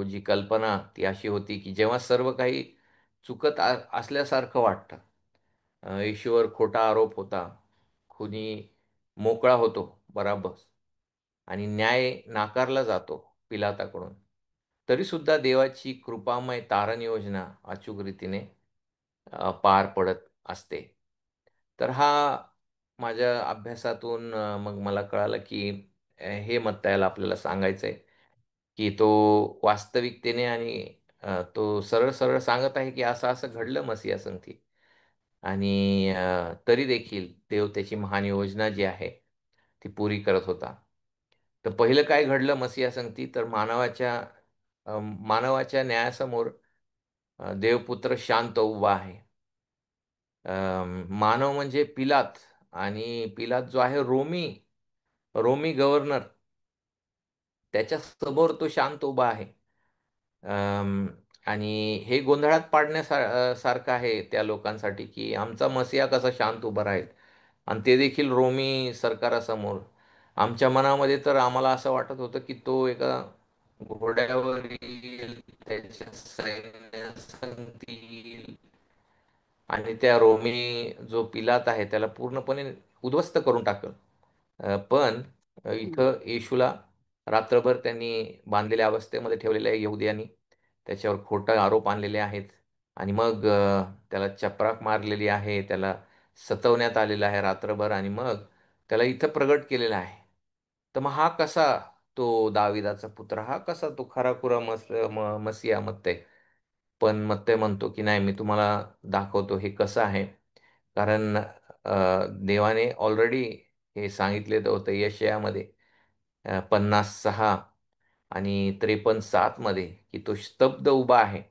जी कल्पना ती अशी होती की जेव्हा सर्व काही असल्यासारखं वाटतं, येशूवर खोटा आरोप होता, खुनी मोकळा होतो बराबस, आणि न्याय नाकारला जातो पिलाताकडून, तरी सुद्धा देवाची कृपामय तारण योजना अचूक रीतीने पार पडत असते. तर हा माझ्या अभ्यासातून मग मला कळालं की हे मत्तायला आपल्याला सांगायचं आहे की तो वास्तविकतेने आणि तो सरळ सरळ सांगत आहे की असं असं घडलं मसीहा संगती. आणि तरी देखील देव त्याची महान योजना जी आहे ती पुरी करत होता. तर पहिलं काय घडलं मसीहा संगती, तर मानवाच्या न्यायासमोर देवपुत्र शांत उभा आहे. मानव म्हणजे पिलात, आणि पिलात जो आहे रोमी गव्हर्नर, त्याच्या समोर तो शांत उभा आहे. अम, आणि हे गोंधळात सारखं आहे त्या लोकांसाठी की आमचा मसिहा कसा शांत उभा राहील, आणि ते देखील रोमी सरकारासमोर. आमच्या मनामध्ये तर आम्हाला असं वाटत होतं की तो एका घोड्यावर येईल, त्याच्या सैन्यासंगती येईल, आणि त्या रोमी जो पिलात आहे त्याला पूर्णपणे उद्ध्वस्त करून टाकल. पण इथं येशूला रात्रभर त्यांनी बांधलेल्या अवस्थेमध्ये ठेवलेलं आहे यहुद्यांनी. त्याच्यावर खोटा आरोप आणलेले आहेत. आणि मग त्याला चपराक मारलेली आहे, त्याला सतवण्यात आलेलं आहे रात्रभर, आणि मग त्याला इथं प्रगट केलेला आहे. तर मग हा कसा तो दाविदाचा पुत्र, हा कसा तो खराखुरा मसिया मत्तय. पण मत्तय म्हणतो की नाही, मी तुम्हाला दाखवतो हे कसं आहे. कारण देवाने ऑलरेडी हे सांगितलेलं होतं यशयामध्ये 56 आणि 53:7 मध्ये की तो स्तब्ध उभा आहे.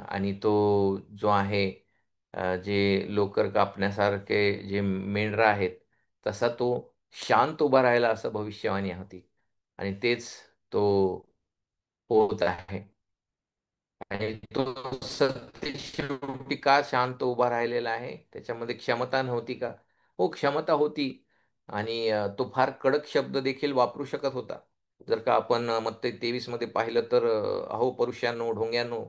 आणि तो जो आहे, जे लोकर कापण्यासारखे जे मेंढरं आहेत, तसा तो शांत उभा राहिला असं भविष्यवाणी होती. आणि तेच तो होत आहे. आणि तो सत्य शेवटी का शांत उभा राहिलेला आहे, त्याच्यामध्ये क्षमता नव्हती का? हो, क्षमता होती. आणि तो फार कडक शब्द देखील वापरू शकत होता. जर का आपण मत्ते 23 मध्ये पाहिलं तर अहो परुषांनो, ढोंग्यांनो,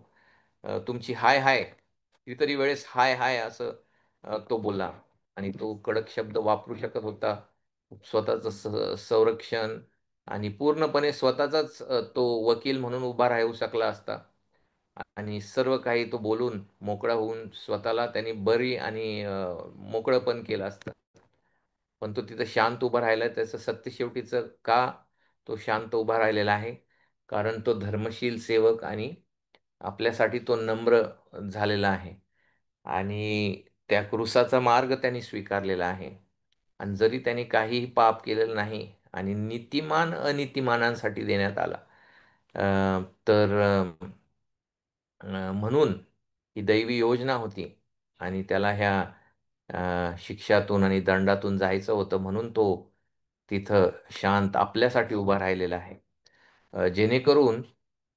तुमची हाय हाय, कितीतरी वेळेस हाय हाय असं तो बोलला. आणि तो कडक शब्द वापरू शकत होता. स्वतःचं संरक्षण आणि पूर्णपणे स्वतःचाच तो वकील म्हणून उभा राहू शकला असता. आणि सर्व काही तो बोलून मोकळा होऊन स्वतःला त्यांनी बरी आणि मोकळं पण केलं असतं. पण तो तिथं शांत उभा राहिला. त्याचं सत्य शेवटीचं का तो शांत उभा राहिलेला आहे? कारण तो धर्मशील सेवक आणि आपल्यासाठी तो नम्र झालेला आहे. आणि त्या क्रुसाचा मार्ग त्यांनी स्वीकारलेला आहे. आणि जरी त्यांनी काहीही पाप केलेलं नाही आणि नीतिमान अनीतिमानांसाठी देण्यात आला. तर म्हणून ही दैवी योजना होती आणि त्याला ह्या शिक्षातून आणि दंडातून जायचं होतं, म्हणून तो तिथं शांत आपल्यासाठी उभा राहिलेला आहे. जेणेकरून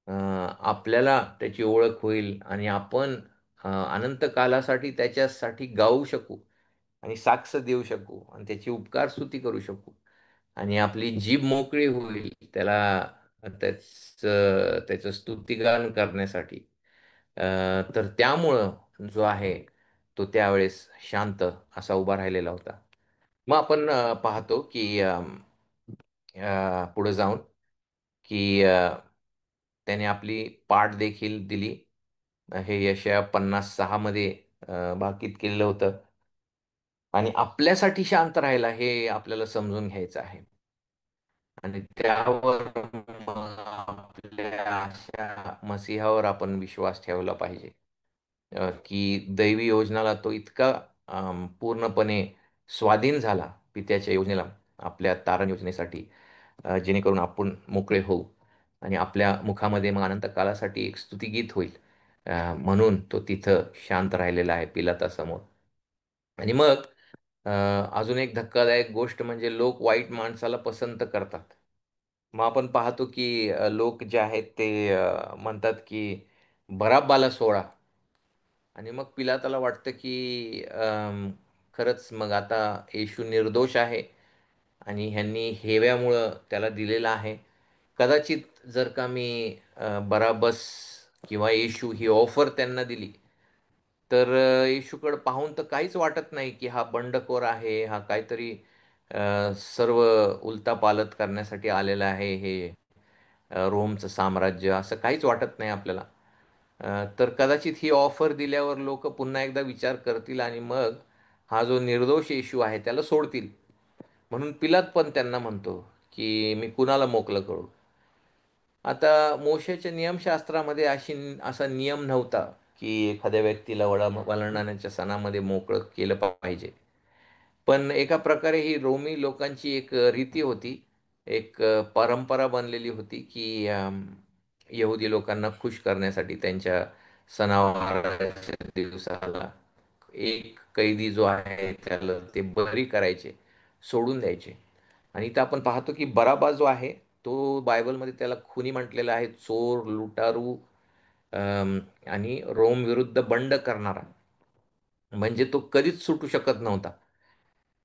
अ, आपल्याला त्याची ओळख होईल आणि आपण अनंत कालासाठी त्याच्यासाठी गाऊ शकू आणि साक्ष देऊ शकू आणि त्याची उपकार स्तुती करू शकू आणि आपली जीभ मोकळी होईल त्याचं स्तुतिगान करण्यासाठी. तर त्यामुळं जो आहे तो त्यावेळेस शांत असा उभा राहिलेला होता. मग आपण पाहतो की पुढे जाऊन की त्याने आपली पाठ देखील दिली. हे यशया 56 मध्ये भाकीत केलेलं होतं. आणि आपल्यासाठी शांत राहायला हे आपल्याला समजून घ्यायचं आहे. आणि त्यावर मग आपल्या अशा मसीहावर आपण विश्वास ठेवला पाहिजे. की दैवी योजनाला तो इतका पूर्णपणे स्वाधीन झाला पित्याच्या योजनेला, आपल्या तारण योजनेसाठी, जेणेकरून आपण मोकळे होऊ आणि आपल्या मुखामध्ये मग अनंत काळासाठी एक स्तुतिगीत होईल. म्हणून तो तिथं शांत राहिलेला आहे पिलातासमोर. आणि मग अ, अजून एक धक्कादायक गोष्ट म्हणजे लोक वाईट माणसाला पसंत करतात. मग आपण पाहतो की लोक जे आहेत ते म्हणतात की बराब्बाला सोडा. आणि मग पिलाताला वाटतं की खरंच मग आता येशू निर्दोष आहे आणि ह्यांनी हेव्यामुळं त्याला दिलेलं आहे. कदाचित जर का मी बराबस किंवा येशू ही ऑफर त्यांना दिली, तर येशूकडे पाहून तर काहीच वाटत नाही की हा बंडखोर आहे, हा काहीतरी सर्व उलथापालथ करण्यासाठी आलेला आहे, हे रोमचं साम्राज्य, असं काहीच वाटत नाही आपल्याला. तर कदाचित ही ऑफर दिल्यावर लोक पुन्हा एकदा विचार करतील आणि मग हा जो निर्दोष येशू आहे त्याला सोडतील. म्हणून पिलात पण त्यांना म्हणतो की मी कुणाला मोकळं करू. आता मोशेच्या नियमशास्त्रामध्ये असा नियम नव्हता की एखाद्या व्यक्तीला वळवण्याच्या सणामध्ये मोकळं केलं पाहिजे. पण एका प्रकारे ही रोमी लोकांची एक रीती होती, एक परंपरा बनलेली होती की यहुदी लोकांना खुश करण्यासाठी त्यांच्या सणावाराच्या दिवसाला एक कैदी जो आहे त्याला ते बरी करायचे, सोडून द्यायचे. आणि इथं आपण पाहतो की बराबा जो आहे तो बायबलमध्ये त्याला खुनी म्हटलेला आहे, चोर, लुटारू, आणि रोम विरुद्ध बंड करणारा. म्हणजे तो कधीच सुटू शकत नव्हता.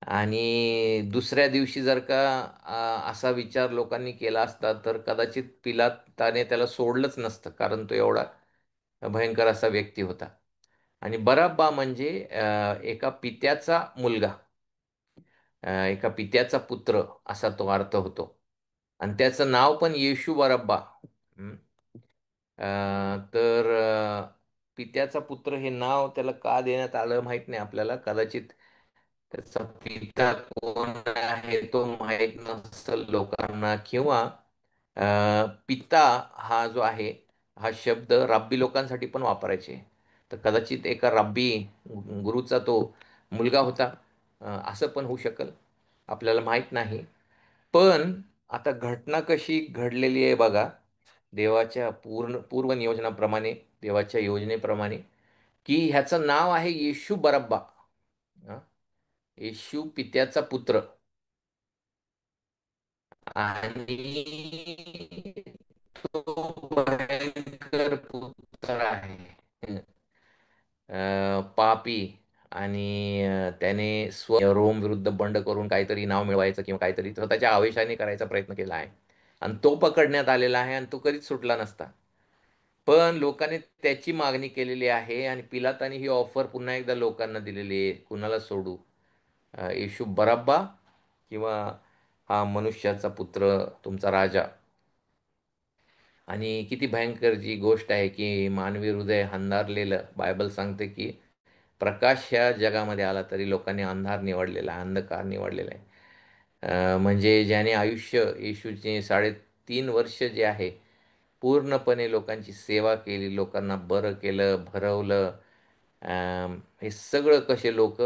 आणि दुसऱ्या दिवशी जर का असा विचार लोकांनी केला असता तर कदाचित पिलाताने त्याला सोडलंच नसतं, कारण तो एवढा भयंकर असा व्यक्ती होता. आणि बराब्बा म्हणजे एका पित्याचा मुलगा, एका पित्याचा पुत्र असा तो अर्थ होतो. आणि त्याचं नाव पण येशू बराब्बा. हं. तर पित्याचा पुत्र हे नाव त्याला का देण्यात आलं माहित नाही आपल्याला. कदाचित त्याचा पिता कोण आहे तो माहीत नसेल लोकांना, किंवा पिता हा जो आहे हा शब्द राब्बी लोकांसाठी पण वापरायचे. तर कदाचित एका राब्बी गुरुचा तो मुलगा होता. असं पण होऊ शकल, आपल्याला माहीत नाही. पण आता घटना कशी घडलेली आहे बघा, देवाच्या पूर्व नियोजनाप्रमाणे, देवाच्या योजनेप्रमाणे, की ह्याचं नाव आहे येशू बरब्बा. हं? येशू पित्याचा पुत्र. आणि तो भयंकर पुत्र आहे. पापी. आणि त्याने रोम विरुद्ध बंड करून काहीतरी नाव मिळवायचं किंवा काहीतरी स्वतःच्या आवेशाने करायचा प्रयत्न केला आहे. आणि तो पकडण्यात आलेला आहे आणि तो कधीच सुटला नसता. पण लोकांनी त्याची मागणी केलेली आहे आणि पिलातानी ही ऑफर पुन्हा एकदा लोकांना दिलेली आहे, कुणाला सोडू, येशू बराब्बा किंवा हा मनुष्याचा पुत्र, तुमचा राजा. आणि किती भयंकर जी गोष्ट आहे की मानवी हृदय अंधारलेलं, बायबल सांगते की प्रकाश ह्या जगामध्ये आला तरी लोकांनी अंधार निवडलेला आहे, अंधकार निवडलेला आहे. म्हणजे ज्याने आयुष्य येशूचे 3.5 वर्ष जे आहे पूर्णपणे लोकांची सेवा केली, लोकांना बरं केलं, भरवलं. हे सगळं कसे लोक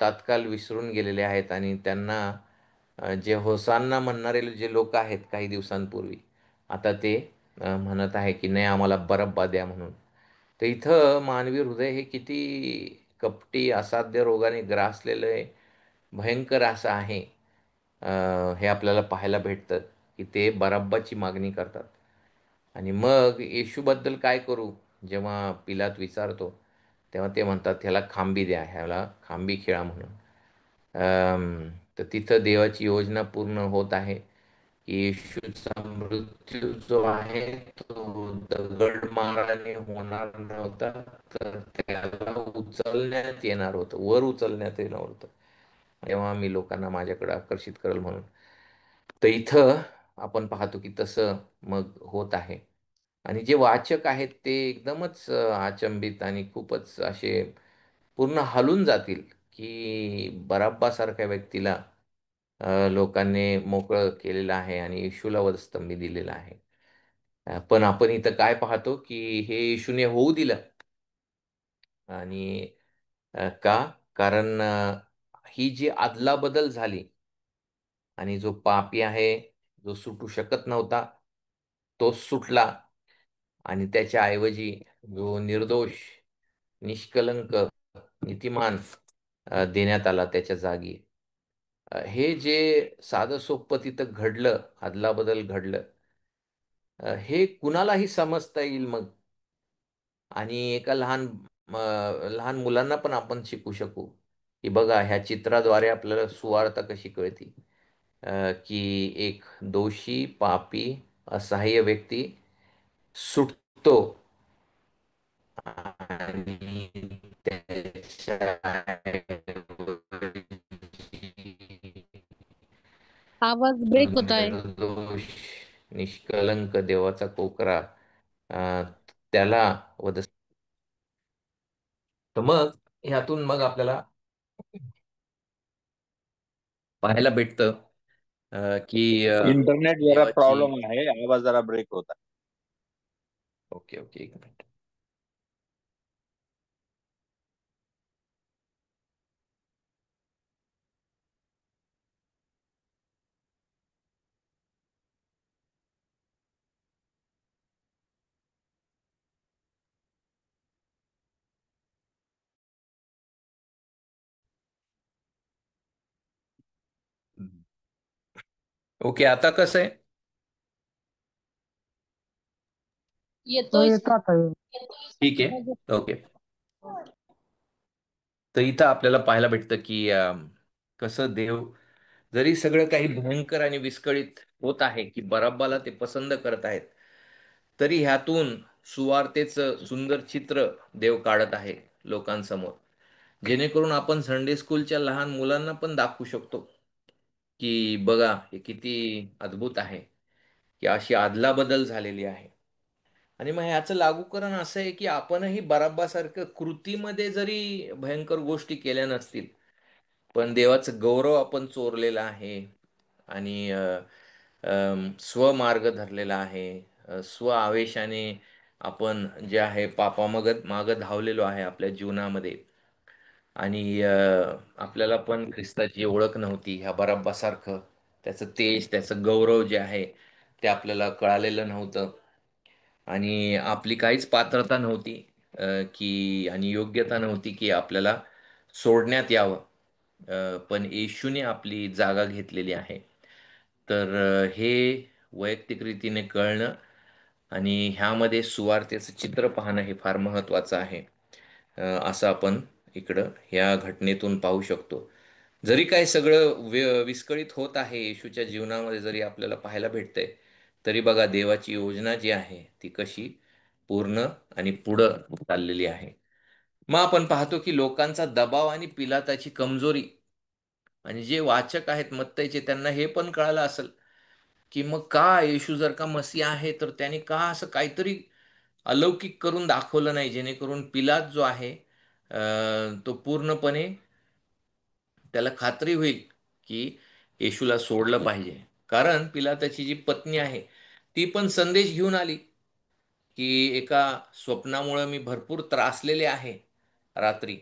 तात्काळ विसरून गेलेले आहेत आणि त्यांना जे होसान्ना म्हणणारे जे लोक आहेत काही दिवसांपूर्वी, आता ते म्हणत आहे की नाही आम्हाला बरब्बा द्या म्हणून. तर इथं मानवी हृदय हे किती कपटी, असाध्य रोगाने ग्रासलेलं आहे, भयंकर असं आहे. हे आपल्याला पाहायला भेटतं की ते बराब्बाची मागणी करतात. आणि मग येशूबद्दल काय करू जेव्हा पिलात विचारतो, तेव्हा ते म्हणतात ह्याला खांबी द्या, ह्याला खांबी खेळा म्हणून. तर तिथं देवाची योजना पूर्ण होत आहे की येशूचा मृत्यू जो आहे तो दगडमाराने होणार नव्हता, तर त्याला उचलण्यात येणार होतं, वर उचलण्यात येणार होतं, तेव्हा मी लोकांना माझ्याकडे आकर्षित करेल म्हणून. तर इथं आपण पाहतो की तसं मग होत आहे. आणि जे वाचक आहेत ते एकदमच अचंबित आणि खूपच असे पूर्ण हलून जातील की बराब्बासारख्या व्यक्तीला लोकांनी मोकळं केलेलं आहे आणि येशूला वधस्तंभी दिलेला आहे. पण आपण इथं काय पाहतो की हे येशूने होऊ दिलं. आणि का? कारण ही जी अदलाबदल झाली आणि जो पापी आहे, जो सुटू शकत नव्हता, तो सुटला. आणि त्याच्या ऐवजी जो निर्दोष, निष्कलंक, नीतिमान देण्यात आला त्याच्या जागी. हे जे साधं सोप्पं तिथं घडलं, अदलाबदल घडलं, हे कुणालाही समजता येईल मग. आणि एका लहान मुलांना पण आपण शिकू शकू की बघा ह्या चित्राद्वारे आपल्याला सुवार्ता कशी कळती. की एक दोषी, पापी, असहाय्य व्यक्ती सुटतो आणि आवाज जो ब्रेक होत आहे. निर्दोष, निष्कलंक देवाचा कोकरा, अ, त्याला वध. तर मग ह्यातून मग आपल्याला पाहायला भेटतं की इंटरनेट जरा देवाची. प्रॉब्लेम आहे, आवाज जरा ब्रेक होता. ओके ओके, एक मिनिट. ओके, आता कसं आहे? तो येतोय येतो आता ठीक आहे, ओके. तर इथं आपल्याला पाहायला भेटतं की कसं देव जरी सगळं काही भयंकर आणि विस्कळीत होत आहे की बराब्बाला ते पसंत करत आहेत, तरी ह्यातून सुवार्तेचं सुंदर चित्र देव काढत आहे लोकांसमोर, जेणेकरून आपण संडे स्कूलच्या लहान मुलांना पण दाखवू शकतो की बघा हे किती अद्भुत आहे की अशी अदलाबदल झालेली आहे. आणि मग ह्याचं लागूकरण असं आहे की आपणही बराब्बासारखं कृतीमध्ये जरी भयंकर गोष्टी केल्या नसतील, पण देवाचं गौरव आपण चोरलेला आहे आणि स्वमार्ग धरलेला आहे. स्व आवेशाने आपण जे आहे पापामागत मागं धावलेलो आहे आपल्या जीवनामध्ये. आणि आपल्याला पण ख्रिस्ताची ओळख नव्हती ह्या बराब्बासारखं. त्याचं तेज, त्याचं गौरव जे आहे ते आपल्याला कळालेलं नव्हतं. आणि आपली काहीच पात्रता नव्हती की आणि योग्यता नव्हती की आपल्याला सोडण्यात यावं. पण येशूने आपली जागा घेतलेली आहे. तर हे वैयक्तिक रीतीने कळणं आणि ह्यामध्ये सुवार्तेचं चित्र पाहणं हे फार महत्त्वाचं आहे. असं आपण इकडं ह्या घटनेतून पाहू शकतो. जरी काय सगळं विस्कळीत होत आहे येशूच्या जीवनामध्ये, जरी आपल्याला पाहायला भेटतंय, तरी बघा देवाची योजना जी आहे ती कशी पूर्ण आणि पुढं चाललेली आहे. मग आपण पाहतो की लोकांचा दबाव आणि पिलाताची कमजोरी, आणि जे वाचक आहेत मत्तईचे त्यांना हे पण कळालं असेल की मग का येशू जर का मसीहा आहे तर त्याने का असं काहीतरी अलौकिक करून दाखवलं नाही, जेणेकरून पिलात जो आहे तो पूर्णपणे त्याला खात्री होईल की येशूला सोडलं पाहिजे. कारण पिलाताची जी पत्नी आहे ती पण संदेश घेऊन आली की एका स्वप्नामुळे मी भरपूर त्रासलेले आहे रात्री,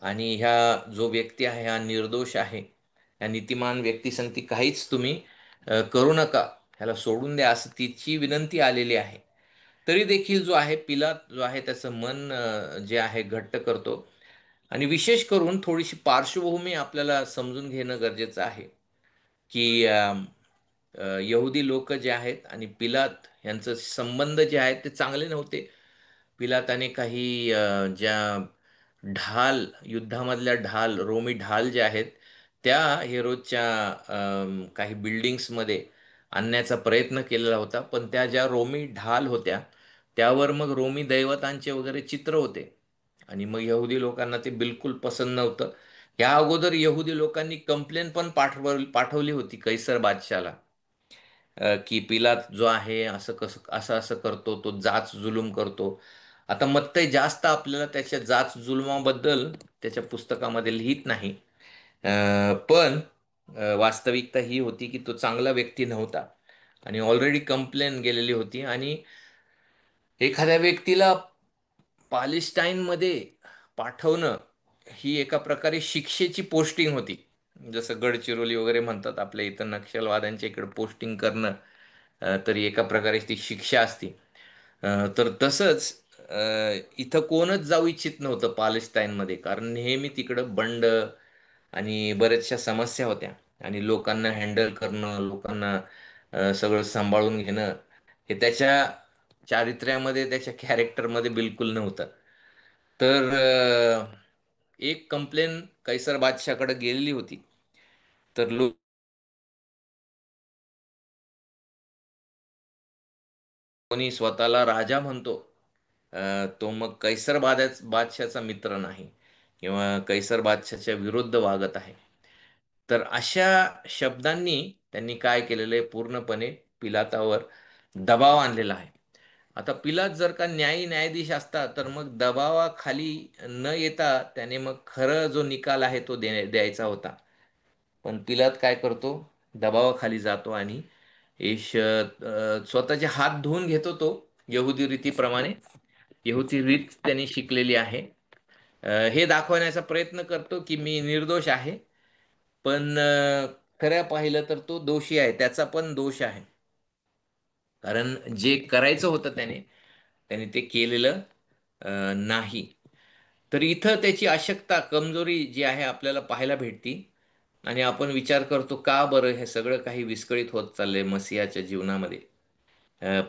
आणि ह्या जो व्यक्ती आहे हा निर्दोष आहे, या नीतिमान व्यक्तीसंगती काहीच तुम्ही करू नका, ह्याला सोडून द्या, असं तिची विनंती आलेली आहे. तरी देखील जो आहे पिलात जो आहे त्याचं मन जे आहे घट्ट करतो. आणि विशेष करून थोडीशी पार्श्वभूमी आपल्याला समजून घेणं गरजेचं आहे की यहुदी लोक जे आहेत आणि पिलात यांचं संबंध जे आहेत ते चांगले नव्हते. पिलाताने काही ज्या युद्धामधल्या रोमी ढाल जे आहेत त्या हेरोदच्या काही बिल्डिंग्समध्ये आणण्याचा प्रयत्न केलेला होता, पण त्या ज्या रोमी ढाल होत्या त्यावर मग रोमी दैवतांचे वगैरे चित्र होते, आणि मग यहुदी लोकांना ते बिलकुल पसंत नव्हतं. या अगोदर यहुदी लोकांनी कंप्लेन पण पाठवली होती कैसर बादशाला, की पिलात जो आहे असं कसं असं असं करतो, तो जाच जुलूम करतो. आता मत्तई जास्त आपल्याला त्याच्या जाच जुलमाबद्दल त्याच्या पुस्तकामध्ये लिहित नाही. पण वास्तविकता ही होती की तो चांगला व्यक्ती नव्हता आणि ऑलरेडी कंप्लेन गेलेली होती, आणि एखाद्या व्यक्तीला पॅलेस्टाईनमध्ये पाठवणं ही एका प्रकारे शिक्षेची पोस्टिंग होती. जसं गडचिरोली वगैरे म्हणतात आपल्या इथं नक्षलवाद्यांच्या इकडे पोस्टिंग करणं, तरी एका प्रकारे ती शिक्षा असते. तर तसंच इथं कोणच जाऊ इच्छित नव्हतं पॅलेस्टाईनमध्ये, कारण नेहमी तिकडं बंड आणि बऱ्याचशा समस्या होत्या, आणि लोकांना हँडल करणं, लोकांना सगळं सांभाळून घेणं हे त्याच्या चारित्र्यामध्ये, त्याच्या कॅरेक्टरमध्ये बिलकुल नव्हतं. तर एक कंप्लेन कैसर बादशाकडे गेलेली होती. तर कोणी स्वतःला राजा म्हणतो, तो मग बादशाचा मित्र नाही किंवा कैसर बादशाच्या विरुद्ध वागत आहे. तर अशा शब्दांनी त्यांनी काय केलेलं आहे, पूर्णपणे पिलातावर दबाव आणलेला आहे. आता पिलात जर का न्यायाधीश असता तर मग दबावाखाली न येता त्याने मग खरं जो निकाल आहे तो द्यायचा होता. पण पिलात काय करतो, दबावाखाली जातो आणि स्वतःचे हात धुवून घेतो तो, यहुदी रीतीप्रमाणे. यहुदी रीत त्यांनी शिकलेली आहे. हे दाखवण्याचा प्रयत्न करतो की मी निर्दोष आहे, पण खरं पाहिलं तर तो दोषी आहे, त्याचा पण दोष आहे. कारण जे करायचं होतं त्याने त्याने ते केलेलं नाही. तर इथं त्याची अशक्तता, कमजोरी जी आहे आपल्याला पाहायला भेटती, आणि आपण विचार करतो का बरं हे सगळं काही विस्कळीत होत चाललंय मसिहाच्या जीवनामध्ये.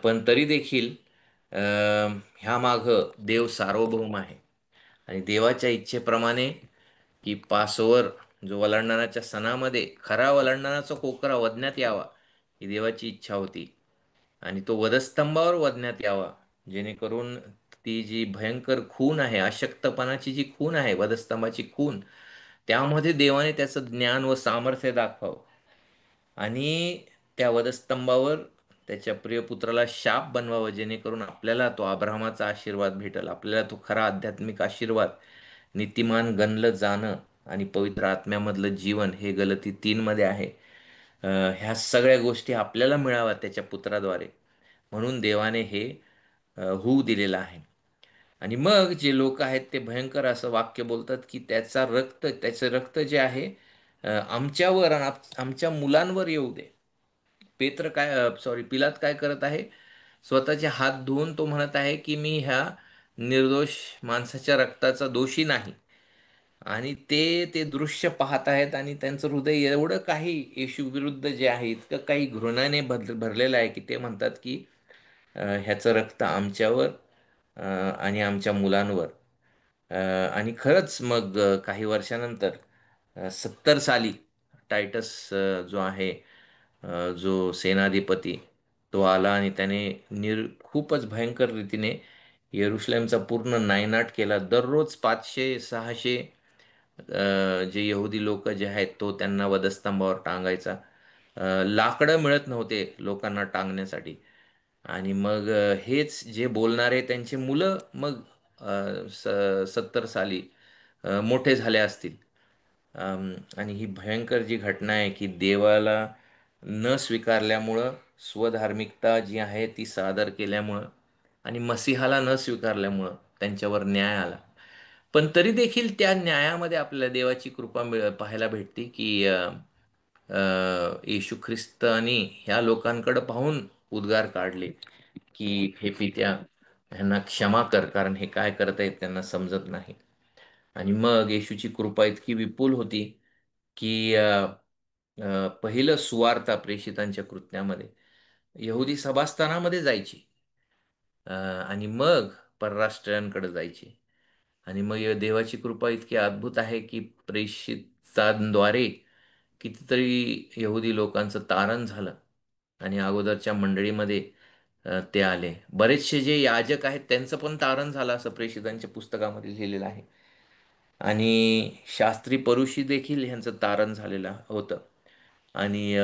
पण तरी देखील अ, ह्या मागं देव सार्वभौम आहे, आणि देवाच्या इच्छेप्रमाणे की पासोवर जो वलांडणाच्या सणामध्ये खरा वलांडणाचा कोकरा वधण्यात यावा ही देवाची इच्छा होती, आणि तो वधस्तंभावर वधण्यात यावा, जेणेकरून ती जी भयंकर खून आहे, अशक्तपणाची जी खून आहे, वधस्तंभाची खून, त्यामध्ये देवाने त्याचं ज्ञान व सामर्थ्य दाखवावं, आणि त्या वधस्तंभावर त्याच्या प्रियपुत्राला शाप बनवावं, जेणेकरून आपल्याला तो अब्राहमाचा आशीर्वाद भेटेल, आपल्याला तो खरा आध्यात्मिक आशीर्वाद, नीतिमान गणलं जाणं आणि पवित्र आत्म्यामधलं जीवन, हे गलती 3 मध्ये आहे. ह्या सगळ्या गोष्टी आपल्याला मिळाव्या त्याच्या पुत्राद्वारे, म्हणून देवाने हे होऊ दिलेलं आहे. आणि मग जे लोक आहेत ते भयंकर असं वाक्य बोलतात की त्याचं रक्त जे आहे आमच्यावर आणि आमच्या मुलांवर येऊ दे. पिलात काय करत आहे, स्वतःचे हात धुवून तो म्हणत आहे की मी ह्या निर्दोष माणसाच्या रक्ताचा दोषी नाही. आणि ते दृश्य पाहत आहेत, आणि त्यांचं हृदय एवढं काही येशू विरुद्ध जे आहे इतकं काही घृणाने भरलेलं आहे की ते म्हणतात की ह्याचं रक्त आमच्यावर आणि आमच्या मुलांवर. आणि खरंच मग काही वर्षानंतर 70 साली टायटस जो आहे जो सेनाधिपती, तो आला आणि त्याने खूपच भयंकर रीतीने येरुशलेमचा पूर्ण नायनाट केला. दररोज 500-600 जे यहुदी लोक जे आहेत तो त्यांना वधस्तंभावर टांगायचा, लाकडं मिळत नव्हते लोकांना टांगण्यासाठी. आणि मग हेच जे बोलणारे त्यांचे मुलं मग 70 साली मोठे झाले असतील. आणि ही भयंकर जी घटना आहे की देवाला न स्वीकारल्यामुळं, स्वधार्मिकता जी आहे ती सादर केल्यामुळं आणि मसीहाला न स्वीकारल्यामुळं त्यांच्यावर न्याय आला. पण तरी देखील त्या न्यायामध्ये आपल्याला देवाची कृपा पाहायला भेटते की येशू ख्रिस्तानी ह्या लोकांकडे पाहून उद्गार काढले की हे पित्या, ह्यांना क्षमा कर, कारण हे काय करत आहेत त्यांना समजत नाही. आणि मग येशूची कृपा इतकी विपुल होती की पहिलं सुवार्ता प्रेषितांच्या कृत्यामध्ये यहुदी सभास्थानामध्ये जायची, आणि मग परराष्ट्रीयांकडे जायची. आणि मग या देवाची कृपा इतकी अद्भुत आहे की प्रेषितांद्वारे कितीतरी यहुदी लोकांचं तारण झालं. आणि अगोदरच्या मंडळीमध्ये ते आले. बरेचसे जे याजक आहेत त्यांचं पण तारण झालं असं प्रेषितांच्या पुस्तकामध्ये लिहिलेलं आहे. आणि शास्त्री परुषी देखील ह्यांचं तारण झालेलं होतं. आणि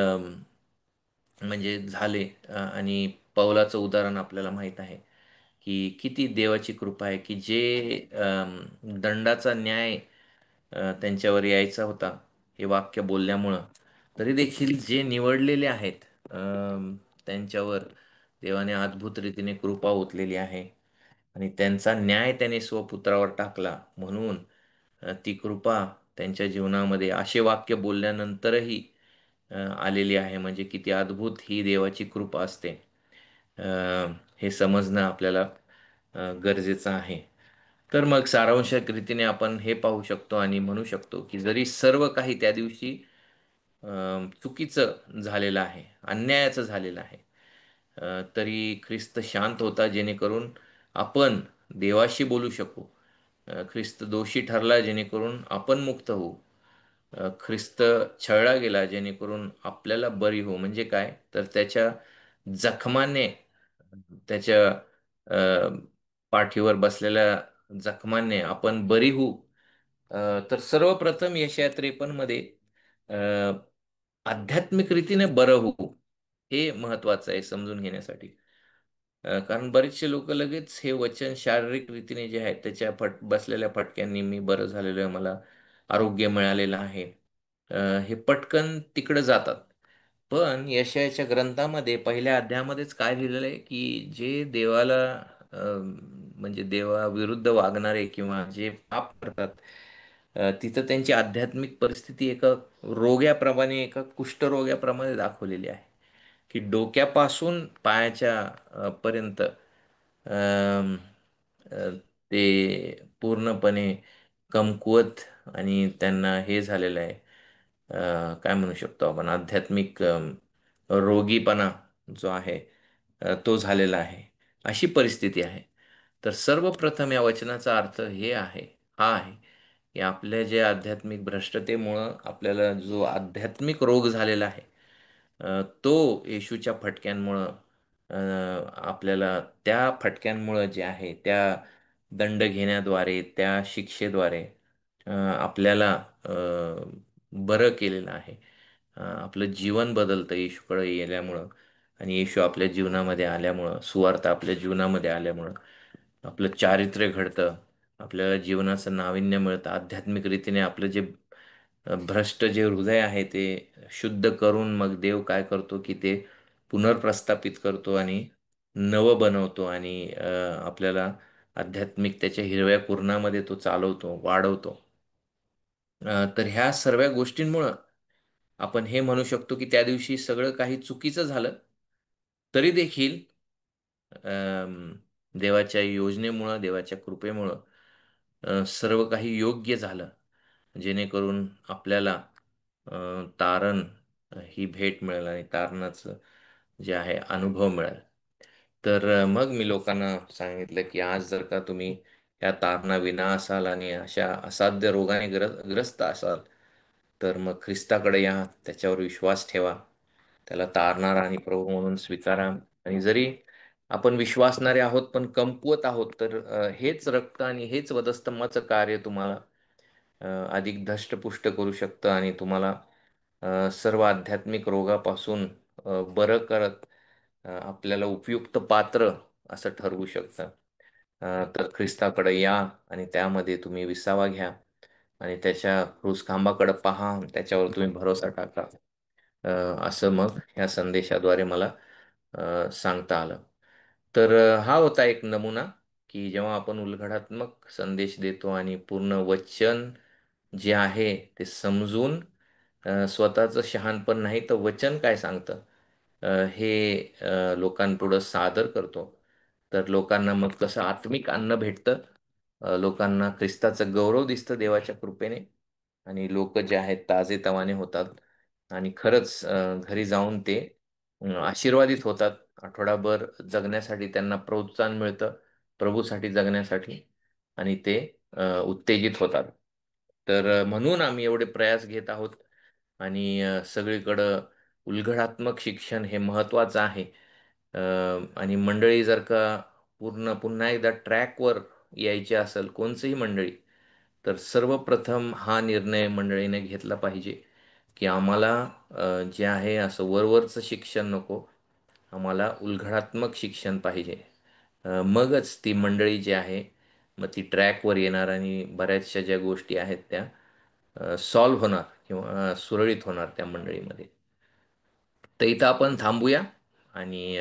म्हणजे झाले. आणि पौलाचं उदाहरण आपल्याला माहीत आहे की किती देवाची कृपा आहे की जे दंडाचा न्याय त्यांच्यावर यायचा होता हे वाक्य बोलल्यामुळं, तरी देखील जे निवडलेले आहेत त्यांच्यावर देवाने अद्भुत रीतीने कृपा ओतलेली आहे. आणि त्यांचा न्याय त्याने स्वपुत्रावर टाकला म्हणून ती कृपा त्यांच्या जीवनामध्ये असे वाक्य बोलल्यानंतरही आलेली आहे. म्हणजे किती अद्भुत ही देवाची कृपा असते, अ, हे समजणं आपल्याला गरजेचं आहे. तर मग सारांशक रीतीने आपण हे पाहू शकतो आणि म्हणू शकतो की जरी सर्व काही त्या दिवशी चुकीचं झालेलं आहे, अन्यायाचं झालेलं आहे, तरी ख्रिस्त शांत होता जेणेकरून आपण देवाशी बोलू शकू. ख्रिस्त दोषी ठरला जेणेकरून आपण मुक्त होऊ. ख्रिस्त छळला गेला जेणेकरून आपल्याला बरी हो. म्हणजे काय तर त्याच्या जखमाने, त्याच्या अ, पाठीवर बसलेल्या जखमाने आपण बरी होऊ. तर सर्वप्रथम यशया 53 मध्ये अ, आध्यात्मिक रीतीने बरं होऊ हे महत्वाचं आहे समजून घेण्यासाठी. कारण बरेचसे लोक लगेच हे वचन शारीरिक रीतीने जे आहे त्याच्या बसलेल्या फटक्यांनी मी बरं झालेलो आहे, मला आरोग्य मिळालेलं आहे, हे पटकन तिकडे जातात. पण यशायाच्या ग्रंथामध्ये पहिल्या अध्यायामध्येच काय लिहिलेलं आहे की जे देवाला म्हणजे देवाविरुद्ध वागणारे किंवा जे पाप करतात, तिथं त्यांची आध्यात्मिक परिस्थिती एका रोग्याप्रमाणे, एका कुष्ठरोग्याप्रमाणे दाखवलेली आहे की डोक्यापासून पायाच्या पर्यंत अम, अ, ते पूर्णपणे कमकुवत आणि त्यांना हे झालेलं आहे. काय म्हणू शकतो आपण, आध्यात्मिक रोगीपणा जो आहे तो झालेला आहे. अशी परिस्थिती आहे. तर सर्वप्रथम या वचनाचा अर्थ हा आहे की आपल्या जे आध्यात्मिक भ्रष्टतेमुळं आपल्याला जो आध्यात्मिक रोग झालेला आहे, तो येशूच्या फटक्यांमुळं, अ, आपल्याला त्या फटक्यांमुळं जे आहे त्या दंड घेण्याद्वारे, त्या शिक्षेद्वारे आपल्याला बरं केलेलं आहे. आपलं जीवन बदलतं येशूकडे गेल्यामुळं. आणि येशू आपल्या जीवनामध्ये आल्यामुळं, सुवार्थ आपल्या जीवनामध्ये आल्यामुळं आपलं चारित्र्य घडतं, आपल्याला जीवनाचं नाविन्य मिळतं. आध्यात्मिक रीतीने आपलं जे भ्रष्ट जे हृदय आहे ते शुद्ध करून मग देव काय करतो की ते पुनर्प्रस्थापित करतो आणि नवं बनवतो. आणि आपल्याला आध्यात्मिक त्याच्या हिरव्या कुरणामध्ये तो चालवतो, वाढवतो. तर ह्या सर्व गोष्टींमुळं आपण हे म्हणू शकतो की त्या दिवशी सगळं काही चुकीचं झालं, तरी देखील अम, देवाच्या योजनेमुळं, देवाच्या कृपेमुळं सर्व काही योग्य झालं, जेणेकरून आपल्याला तारण ही भेट मिळेल आणि तारणाचं जे आहे अनुभव मिळेल. तर मग मी लोकांना सांगितलं की आज जर का तुम्ही या तारणाविना असाल आणि अशा असाध्य रोगाने ग्रस्त असाल, तर मग ख्रिस्ताकडे या, त्याच्यावर विश्वास ठेवा, त्याला तारणारा आणि प्रभू म्हणून स्वीकारा. आणि जरी आपण विश्वासणारे आहोत पण कमकुवत आहोत, तर हेच रक्त आणि हेच वधस्तंभाचं कार्य तुम्हाला अधिक धष्टपुष्ट करू शकतं आणि तुम्हाला सर्व आध्यात्मिक रोगापासून बरं करत आपल्याला उपयुक्त पात्र असं ठरवू शकतं. तर ख्रिस्ताकडे या आणि त्यामध्ये तुम्ही विसावा घ्या आणि त्याच्या क्रूसखांबाकडे पहा, त्याच्यावर तुम्ही भरोसा टाका. असं मग ह्या संदेशाद्वारे मला सांगता आलं. तर हा होता एक नमुना की जेव्हा आपण उलगडात्मक संदेश देतो आणि पूर्ण वचन जे आहे ते समजून स्वतःचं शहाणपण नाही तर वचन काय सांगतं हे लोकांपुढं सादर करतो, तर लोकांना मग कसं आत्मिक अन्न भेटतं, लोकांना ख्रिस्ताचं गौरव दिसतं देवाच्या कृपेने, आणि लोक जे आहेत ताजेतवाने होतात आणि खरंच घरी जाऊन ते आशीर्वादित होतात. आठवडाभर जगण्यासाठी त्यांना प्रोत्साहन मिळतं, प्रभूसाठी जगण्यासाठी, आणि ते उत्तेजित होतात. तर म्हणून आम्ही एवढे प्रयास घेत आहोत आणि सगळीकडं उलगडात्मक शिक्षण हे महत्त्वाचं आहे. अ, आणि मंडळी जर का पुन्हा एकदा ट्रॅकवर यायची असेल कोणतीही मंडळी, तर सर्वप्रथम हा निर्णय मंडळीने घेतला पाहिजे की आम्हाला जे आहे असं वरवरचं शिक्षण नको, आम्हाला उलगडात्मक शिक्षण पाहिजे. मगच ती मंडळी जी आहे मग ती ट्रॅकवर येणार आणि बऱ्याचशा ज्या गोष्टी आहेत त्या सॉल्व्ह होणार किंवा सुरळीत होणार त्या मंडळीमध्ये. तर इथं आपण थांबूया आणि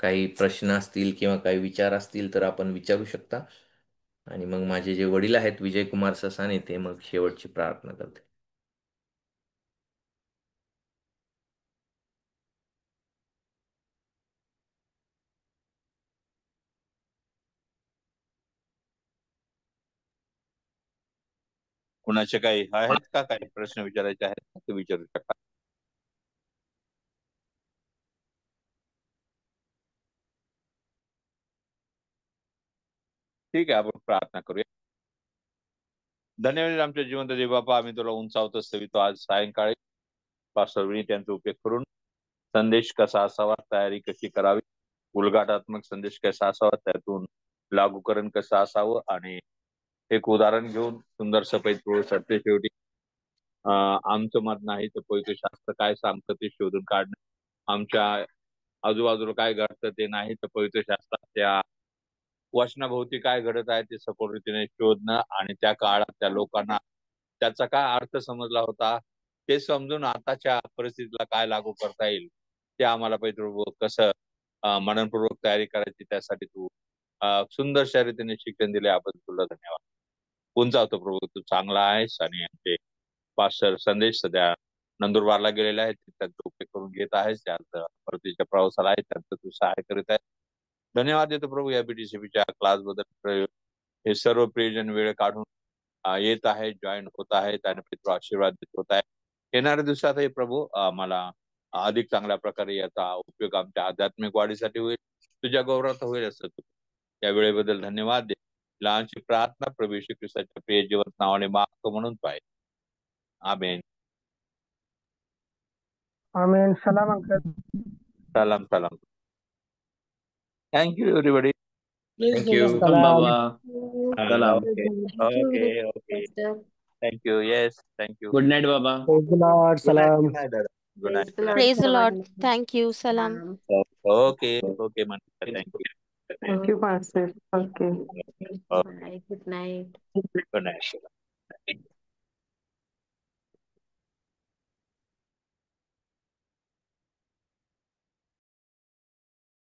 काही प्रश्न असतील किंवा काही विचार असतील तर आपण विचारू शकता. आणि मग माझे जे वडील आहेत विजयकुमार ससाने ते मग शेवटची प्रार्थना करते. कुणाचे काही आहेत का, काही प्रश्न विचारायचे आहेत का? ते विचारू शकता. ठीक आहे, आपण प्रार्थना करूया. धन्यवाद आमच्या जिवंत देव बापा, आम्ही तुला उंचावत असतो आज सायंकाळी पास्टर त्यांचा उपयोग करून संदेश कसा असावा, तयारी कशी करावी, उलगाटात्मक संदेश कसा असावा, त्यातून लागूकरण कसं असावं, आणि एक उदाहरण घेऊन सुंदर सफेद सरते शेवटी आमचं मत नाही तर पवित्र शास्त्र काय सांगतं ते शोधून काढणं, आमच्या आजूबाजूला काय घडतं ते नाही तर पवित्र शास्त्रात त्या वचनाभोवती काय घडत आहे ते सखोल रीतीने शोधणं, आणि त्या काळात त्या लोकांना त्याचा काय अर्थ समजला होता ते समजून आताच्या परिस्थितीला काय लागू करता येईल ते आम्हाला पवित्र कसं मननपूर्वक तयारी करायची, त्यासाठी तू सुंदरशा रीतीने शिक्षण दिले, आपण तुला धन्यवाद. उंचावतो प्रभू, तू चांगला आहेस. आणि आमचे पास्टर संदेश सध्या नंदुरबारला गेलेले आहेत, त्यांचा उपयोग करून घेत आहेस, त्यांचं परतीच्या प्रवासाला आहे, त्यांचं तू सहाय्य करीत आहे. धन्यवाद देतो प्रभू या बीटीसीपीच्या क्लास बद्दल. हे सर्व प्रियजन वेळ काढून येत आहे, जॉईन होत आहेत आणि पितृ आशीर्वाद देत होत आहे. येणाऱ्या दिवसातही प्रभू आम्हाला अधिक चांगल्या प्रकारे याचा उपयोग आमच्या आध्यात्मिक वाढीसाठी होईल, तुझ्या गौरवात होईल असं तू या वेळेबद्दल धन्यवाद दे. लहानशी प्रार्थना प्रभू येशू ख्रिस्ताच्या प्रिय जीवत नावाने मागतो म्हणून पाहिजे. आमेन. आमेन. सलाम अंकल. सलाम सलाम. Thank you everybody. Thank you. Praise the Lord. सलाम. Shalom. Okay Thank okay you, okay. Pastor. Thank you. Yes thank you. Good night, Baba. Praise the Lord. Good night, सलाम. गुड नाईट दादा. Good Praise the night. Lord, Praise the Lord. सर्वांना. Thank you. Salam. Salam. Okay okay Manisha, thank you. Thank you, Pastor. Okay. Bye. Good night. Good night.